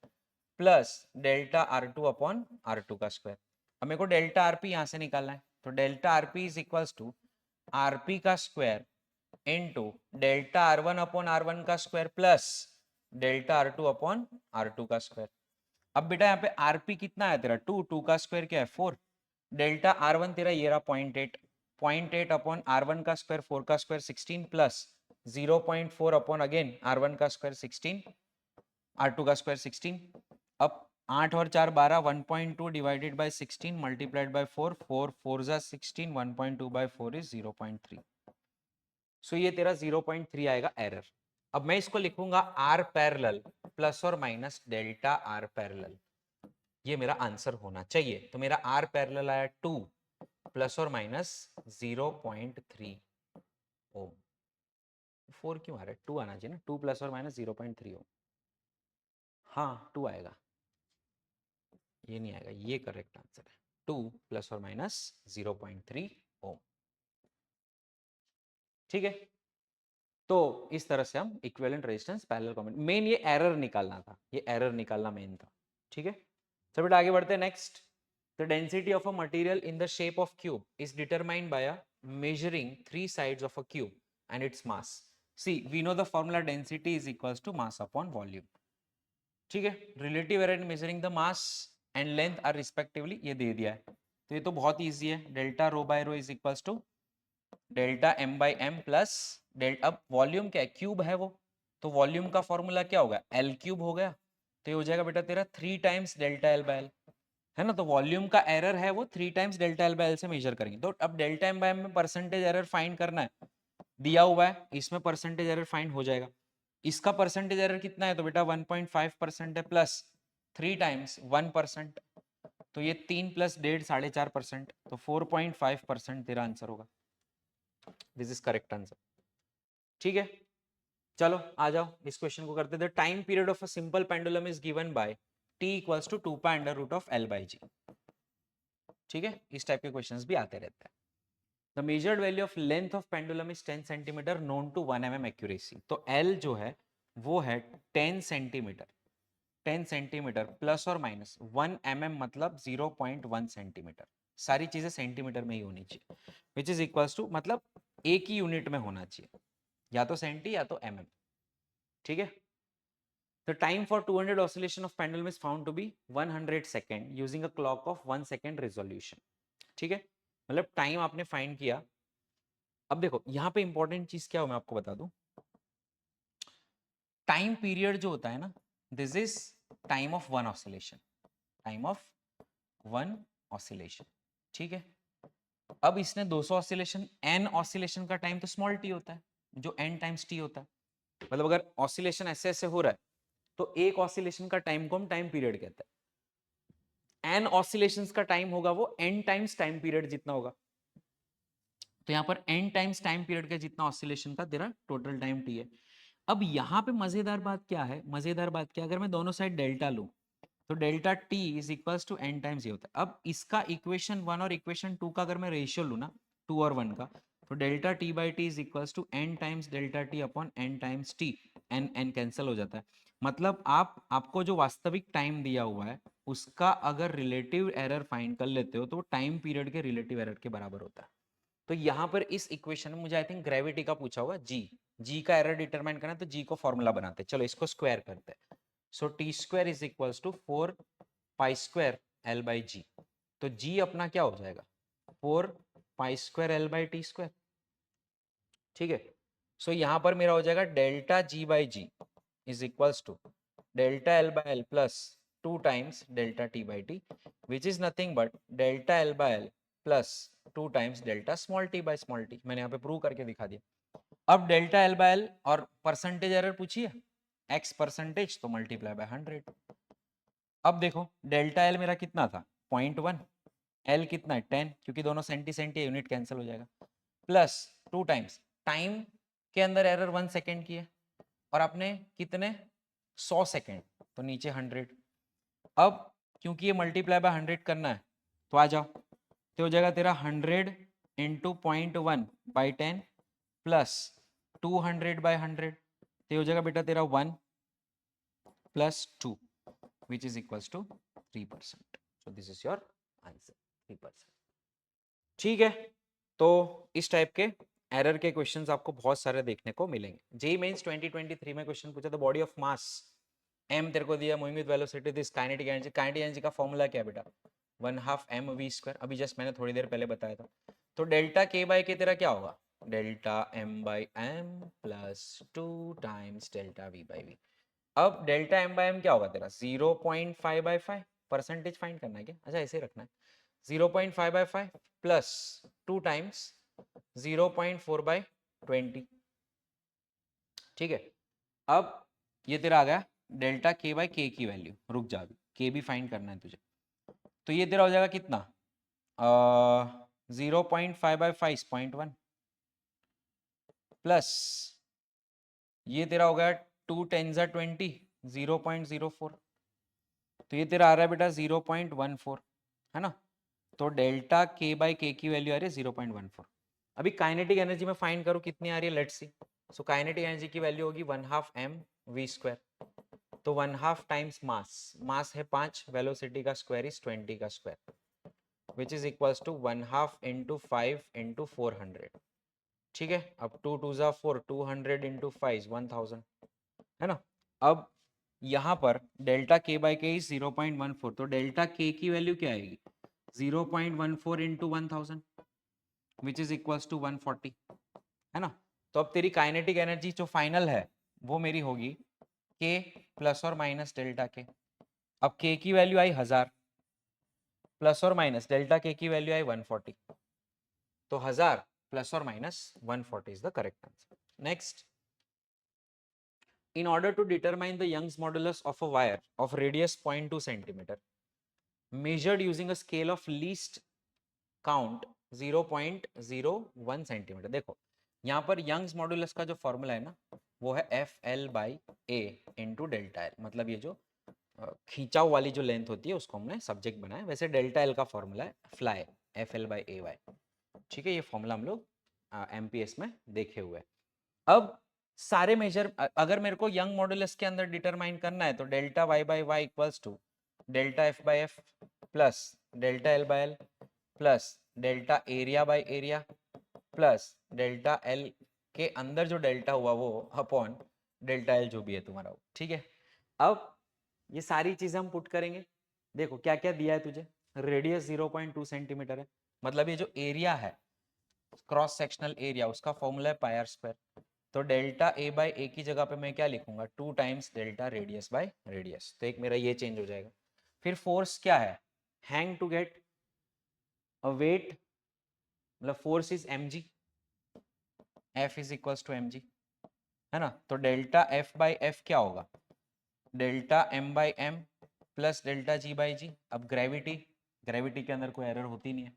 A: plus delta R2 upon R2 का स्क्वायर। अब मेरे को डेल्टा आरपी यहां से निकालना है, तो delta RP is equals to RP का square into delta R1 upon R1 का square plus delta R2 upon R2 का स्क्वायर। अब बेटा यहाँ पे आरपी कितना है तेरा 2, 2 का स्क्वायर क्या है 4, डेल्टा R1 तेरा ये रहा 0.8, 0.8 अपॉन r1 का स्क्वायर 4 का square 16 plus 0.4 upon again r1 का स्क्वायर 16 r2 का स्क्वायर 16। अब 8 और 4 12 1.2 डिवाइडेड बाय 16 मल्टीप्लाइड बाय 4 4 4 जा 16 1.2 बाय 4 इज 0.3। सो ये तेरा 0.3 आएगा एरर। अब मैं इसको लिखूंगा r पैरेलल प्लस और माइनस डेल्टा r पैरेलल, ये मेरा आंसर होना चाहिए। तो मेरा r पैरेलल आया 2 प्लस और माइनस 0.3 ओम। 4 क्यों आ रहा है, 2 आना चाहिए ना, 2 प्लस और माइनस 0.3 ओम। हाँ 2 आएगा, ये नहीं आएगा, ये करेक्ट आंसर है 2 प्लस और माइनस 0.3 ओम। ठीक है, तो इस तरह से हम equivalent resistance parallel combination, main ये एरर निकालना था, ये एरर निकालना मेन था। ठीक है, तो बेटा आगे बढ़ते हैं। Next, the density of a material in the shape of cube is determined by a measuring 3 sides of a cube and its mass. See, we know the formula density is equals to mass upon volume. ठीक है, relative error in measuring the mass and length are respectively ये दे दिया है, तो ये तो बहुत इजी है। Delta rho by rho is equals to delta M by M plus delta, अब वॉल्यूम क्या है, क्यूब है वो, तो वॉल्यूम का फॉर्मूला क्या होगा, एल क्यूब हो गया, तो ये हो जाएगा बेटा तेरा 3 times delta l by L, है ना। तो वॉल्यूम का एरर है वो 3 times delta l by L से मेजर करेंगे। तो अब डेल्टा एम बाय एम में परसेंटेज एरर फाइंड करना है, दिया हुआ है, इसमें परसेंटेज एरर फाइंड हो जाएगा। इसका परसेंटेज एरर कितना है, तो बेटा 1.5% है प्लस 3 टाइम्स 1%, तो ये 3 प्लस 1.5 4.5%, तो 4.5% तेरा आंसर होगा। This is correct answer. ठीक है, चलो आ जाओ इस क्वेश्चन को करते थे। Time period of a simple pendulum is given by T equals to 2 pi under root of L by g. ठीक है, इस टाइप के क्वेश्चंस भी आते रहते हैं। The measured value of length of pendulum is 10 centimetre known to 1 mm accuracy. तो l जो है वो है 10 सेंटीमीटर, 10 सेंटीमीटर प्लस और माइनस 1 mm मतलब 0.1 सेंटीमीटर, सारी चीजें सेंटीमीटर में ही होनी चाहिए, विच इज इक्वल्स टू मतलब एक ही यूनिट में होना चाहिए, या तो सेंटी या तो mm। ठीक है, the time for 200 oscillation of pendulum is found to be 100 second using a clock of 1 second resolution। ठीक है, मतलब टाइम आपने फाइंड किया। अब देखो यहाँ पे इंपॉर्टेंट चीज क्या हो मैं आपको बता दूं, टाइम पीरियड जो होता है ना, this is time of one oscillation, time of one oscillation. ठीक है, अब इसने 200 ऑसिलेशन, एन ऑसिलेशन का टाइम तो स्मॉल टी होता है, जो एन टाइम्स टी होता है, मतलब अगर ऑसिलेशन ऐसे ऐसे हो रहा है तो एक ऑसिलेशन का टाइम को हम टाइम पीरियड कहते हैं। एन ऑसिलेशंस का टाइम होगा वो एन टाइम्स टाइम पीरियड जितना होगा, तो यहाँ पर एन टाइम्स टाइम पीरियड का जितना ऑसिलेशन का तेरा टोटल टाइम टी है। अब यहाँ पे मजेदार बात क्या है, मजेदार बात क्या है, अगर मैं दोनों साइड डेल्टा लूं तो delta t is equals to n times ये होता है। अब इसका इक्वेशन 1 और इक्वेशन 2 का अगर मैं रेशियो लूं ना 2 और 1 का, तो delta T by t is equals to n times delta t upon n times t, n n cancel हो जाता है। मतलब आपको जो वास्तविक टाइम दिया हुआ है उसका अगर रिलेटिव एरर फाइंड कर लेते हो तो टाइम पीरियड के रिलेटिव एरर के बराबर होता है। तो यहाँ पर इस इक्वेशन में मुझे आई थिंक ग्रेविटी का पूछा होगा, जी का एरर डिटरमाइन करना है तो जी को फॉर्मूला बनाते हैं। चलो इसको स्क्वायर करते हैं। So T square is equals to 4 pi square L by G. तो जी अपना क्या हो जाएगा 4 pi square L by T square. ठीक है, सो यहाँ पर मेरा हो जाएगा delta G by G is equals to delta L by L plus 2 times delta T by T, which is nothing but delta L by L plus 2 times delta small T by small T. मैंने यहाँ पे prove करके दिखा दिया। अब delta L by L और percentage error पूछिए, x percentage तो मल्टीप्लाई बाय 100। अब देखो डेल्टा एल मेरा कितना था 0.1, एल कितना है 10, क्योंकि दोनों सेंटी सेंटी यूनिट कैंसिल हो जाएगा, प्लस 2 टाइम्स टाइम के अंदर एरर 1 सेकेंड की है और आपने कितने 100 सेकेंड, तो नीचे 100। अब क्योंकि ये मल्टीप्लाई बाय 100 करना है तो आ जाओ, तो हो जाएगा तेरा 100 इंटू 0.1 बाई 10 प्लस 200 बाई 100, तो हो जाएगा बेटा तेरा 1 plus 2 which is equals to 3%. So this is your answer 3%। ठीक है, तो इस टाइप के एरर के क्वेश्चंस आपको बहुत सारे देखने को मिलेंगे। जेईई मेंस 2023 में क्वेश्चन पूछा था बॉडी ऑफ मास m तेरे को दिया, moving with velocity, this kinetic energy, kinetic energy का फॉर्मूला क्या है बेटा 1/2 mv²। अभी जस्ट मैंने थोड़ी देर पहले बताया था। तो डेल्टा के बाय के तेरा क्या होगा, delta M by M plus 2 times delta we by v. अब डेल्टा एम बाई एम क्या होगा तेरा, 0.5/5, परसेंटेज फाइंड करना है क्या, अच्छा ऐसे रखना है, 0.5/5 प्लस 2 टाइम्स 0.4/20, ठीक है। अब ये तेरा आ गया डेल्टा के बाई के की वैल्यू, रुक जा अभी के भी फाइंड करना है तुझे, तो ये तेरा हो जाएगा कितना, 0.5/5 0.1 प्लस ये तेरा हो गया 2 10 20 0.04, तो ये तेरा आ रहा है बेटा 0.14, है ना। तो डेल्टा के बाई के की वैल्यू आ रही है 0.14। अभी काइनेटिक एनर्जी में फाइंड करो कितनी आ रही है, let's see. So kinetic energy की वैल्यू होगी 1/2 mv², तो 1/2 टाइम्स मास, मास है 5, वेलोसिटी का स्क्वायर इज 20 का square, which is equals to 1/2 into 5 into 400, ठीक है। अब 2 2 जा 4, 200 इंटू 5 1000, है ना। अब यहाँ पर delta K by K is 0.14, तो डेल्टा के की वैल्यू क्या आएगी, 0.14 into 1000 which is equals to 140, है ना। तो अब तेरी काइनेटिक एनर्जी जो फाइनल है वो मेरी होगी के प्लस और माइनस डेल्टा के। अब के की वैल्यू आई 1000 प्लस और माइनस डेल्टा के की वैल्यू आई 140, तो 1000 प्लस और minus 140 is the correct answer. Next, in order to determine the Young's modulus of a wire of radius 0.2 centimeter measured using a scale of least count 0.01 centimetre. देखो यहाँ पर Young's modulus का जो formula है ना वो है F l by A into delta L, मतलब ये जो खींचाव वाली जो लेंथ होती है उसको हमने सब्जेक्ट बनाया, वैसे डेल्टा एल का फॉर्मूला है फ्लाई f l by a y, ठीक है। ये फॉर्मूला हम लोग एमपीएस में देखे हुए हैं। अब सारे मेजर अगर मेरे को यंग मॉडुलस के अंदर डिटरमाइन करना है तो delta y by y equals to delta F by f plus delta L by L plus delta area by area plus delta l के अंदर जो डेल्टा हुआ वो अपॉन डेल्टा एल जो भी है तुम्हारा, ठीक है। अब ये सारी चीजें हम पुट करेंगे। देखो क्या क्या दिया है तुझे, रेडियस 0.2 सेंटीमीटर है, मतलब ये जो एरिया है क्रॉस सेक्शनल एरिया उसका फॉर्मूला है पाई आर स्क्वायर, तो डेल्टा ए बाई ए की जगह पे मैं क्या लिखूंगा 2 times delta radius by radius, तो एक मेरा ये चेंज हो जाएगा। फिर फोर्स क्या है, hang to get a weight, मतलब force is M G, F is equals to M G, है ना। तो डेल्टा एफ बाई एफ क्या होगा, delta M by M plus delta G by G. अब ग्रेविटी, ग्रेविटी के अंदर कोई एरर होती नहीं है,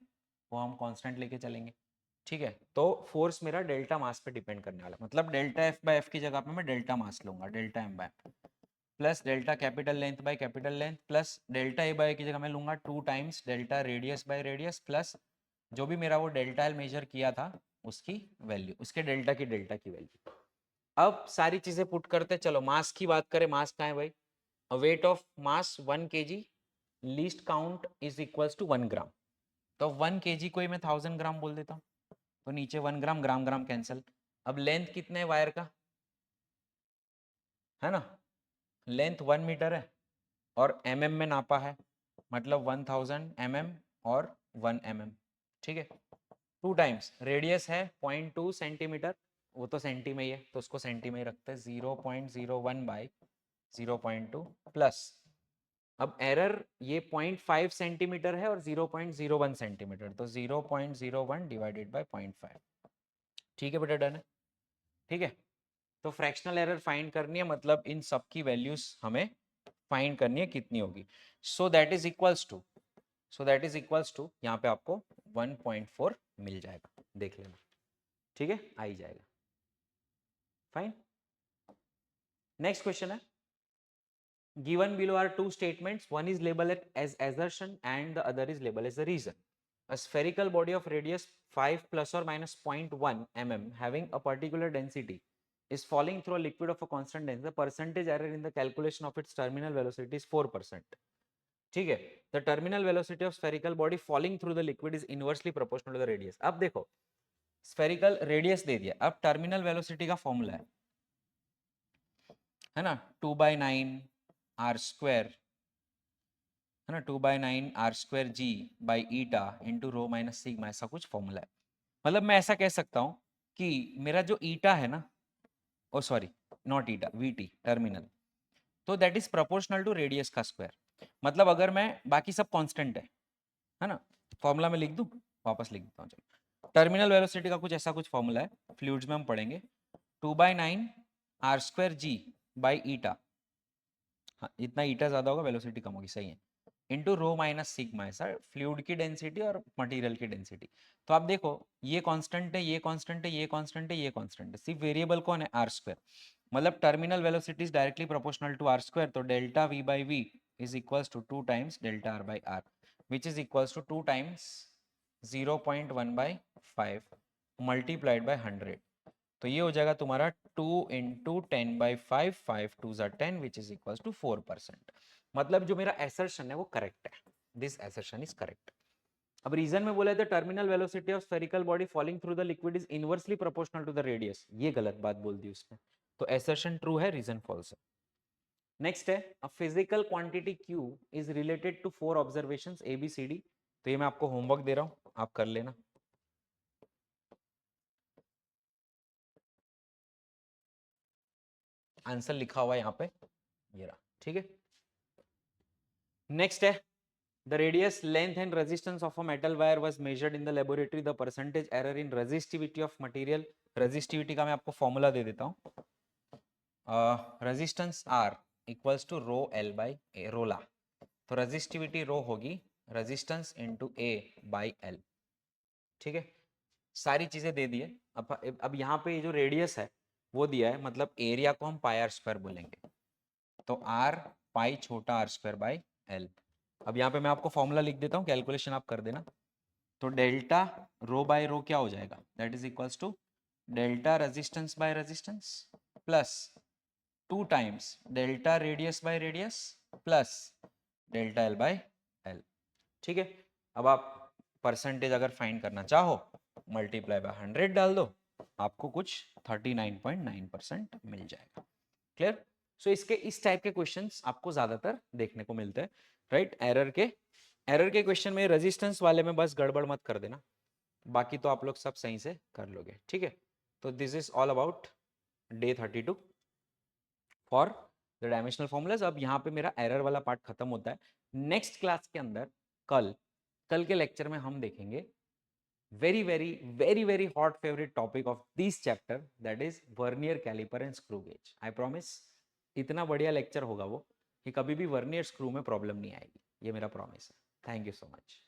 A: वो हम कांस्टेंट लेके चलेंगे, ठीक है। तो फोर्स मेरा डेल्टा मास पे डिपेंड करने वाला, मतलब डेल्टा एफ बाई एफ की जगह पे मैं डेल्टा मास लूंगा, delta M by plus delta capital length by capital length plus delta A by की जगह मैं लूंगा 2 times delta radius by radius plus जो भी मेरा वो डेल्टा एल मेजर किया था उसकी वैल्यू, उसके डेल्टा की वैल्यू। अब सारी चीजें पुट करते चलो। मास की बात करें, मास कहाँ है भाई, weight of mass 1 kg, least count is equals to 1 gram, तो 1 kg को ही मैं 1000 ग्राम बोल देता हूँ, तो नीचे 1 ग्राम, ग्राम ग्राम कैंसिल। अब लेंथ कितने है वायर का, है ना, लेंथ 1 मीटर है और mm में नापा है, मतलब 1000 mm और 1 mm, ठीक है। 2 टाइम्स रेडियस है 0.2 सेंटीमीटर, वो तो सेंटी में ही है तो उसको सेंटी में ही रखते हैं, 0.01 बाई 0.2 प्लस, अब एरर ये 0.5 सेंटीमीटर है और 0.01 सेंटीमीटर, तो 0.01 डिवाइडेड बाय 0.5, ठीक है बेटा, डन है, ठीक है। तो फ्रैक्शनल एरर फाइंड करनी है, मतलब इन सब की वैल्यूज हमें फाइंड करनी है कितनी होगी। So that is equals to, यहाँ पे आपको 1.4 मिल जाएगा, देख लेना, ठीक है, आ ही जाएगा, फाइन। नेक्स्ट क्वेश्चन है, given below are two statements, one is labeled as assertion and the other is labeled as the reason. A spherical body of radius 5 plus or minus 0.1 mm having a particular density is falling through a liquid of a constant density. The percentage error in the calculation of its terminal velocity is 4%. ठीक है, the terminal velocity of spherical body falling through the liquid is inversely proportional to the radius. अब देखो spherical radius दे दिया, अब terminal velocity का formula है ना 2/9 r square, है ना, 2/9 r square g by eta into rho minus sigma, ऐसा कुछ फॉर्मूला है। मतलब मैं ऐसा कह सकता हूं कि मेरा जो ईटा है ना, oh sorry not eta, VT terminal, तो that is proportional to radius का स्क्वायर। मतलब अगर मैं, बाकी सब कांस्टेंट है ना, फॉर्मूला में लिख दूं, वापस लिख देता हूँ चलो। टर्मिनल वेलोसिटी का कुछ ऐसा कुछ फॉर्मूला है, फ्लूइड्स में हम पढ़ेंगे, 2/9 R square g by eta, हाँ इतना ईटा ज्यादा होगा वेलोसिटी कम होगी, सही है, इंटू रो माइनस सिग्मा, ऐसा फ्लूइड की डेंसिटी और मटेरियल की डेंसिटी। तो आप देखो ये कांस्टेंट है, ये कांस्टेंट है, ये कांस्टेंट है, ये कांस्टेंट है, सिर्फ वेरिएबल कौन है, आर स्क्वायर। मतलब terminal velocity is directly proportional to R square, तो delta we by V is equals to 2 times delta R by R, which is equals to 2 times 0.1/5 multiplied by 100। तो ये हो जाएगा तुम्हारा 2 इंटू 10/5, 5 2 ज़ा 10 विच इज इक्वल्स टू 4%। मतलब जो मेरा एसर्शन है वो करेक्ट है, दिस एसर्शन इज करेक्ट। अब रीजन में बोला है the terminal velocity of spherical body falling through the liquid is inversely proportional to the radius, ये गलत बात बोल दी उसने, तो एसर्शन ट्रू है, रीजन फॉल्स है। नेक्स्ट है a physical quantity Q is related to 4 observations A B C D। तो ये मैं आपको होमवर्क दे रहा हूं, आप कर लेना। आंसर लिखा हुआ है यहाँ पे, ये रहा, ठीक है। नेक्स्ट है the radius length and resistance of a metal wire was measured in the laboratory, the percentage error in resistivity of material. Resistivity का मैं आपको फॉर्मूला दे देता हूँ, resistance R equals to rho L by A, rho L, तो resistivity rho होगी resistance into A by L, ठीक है। सारी चीजें दे दी है। अब यहाँ पे जो रेडियस है वो दिया है, मतलब एरिया को हम पाई आर स्क्वायर बोलेंगे, तो आर पाई छोटा आर स्क्वायर बाई एल। अब यहाँ पे मैं आपको फॉर्मूला लिख देता हूँ, कैलकुलेशन आप कर देना। तो डेल्टा रो बाय रो क्या हो जाएगा, that is equals to delta resistance by resistance plus 2 times delta radius by radius plus delta l by l, ठीक है। अब आप परसेंटेज अगर फाइंड करना चाहो मल्टीप्लाई बाय 100 डाल दो, आपको कुछ 39.9% मिल जाएगा। क्लियर। सो इसके इस टाइप के क्वेश्चंस आपको ज्यादातर देखने को मिलते हैं, राइट। एरर के क्वेश्चन में रेजिस्टेंस वाले में बस गड़बड़ मत कर देना, बाकी तो आप लोग सब सही से कर लोगे, ठीक है। तो this is all about day 32 for the dimensional formulas. अब यहाँ पे मेरा एरर वाला पार्ट खत्म होता है। नेक्स्ट क्लास के अंदर कल के लेक्चर में हम देखेंगे very very very very hot favorite topic of this chapter, that is vernier caliper and screw gauge. I promise इतना बढ़िया लेक्चर होगा वो कि कभी भी वर्नियर स्क्रू में प्रॉब्लम नहीं आएगी, ये मेरा प्रॉमिस है। Thank you so much.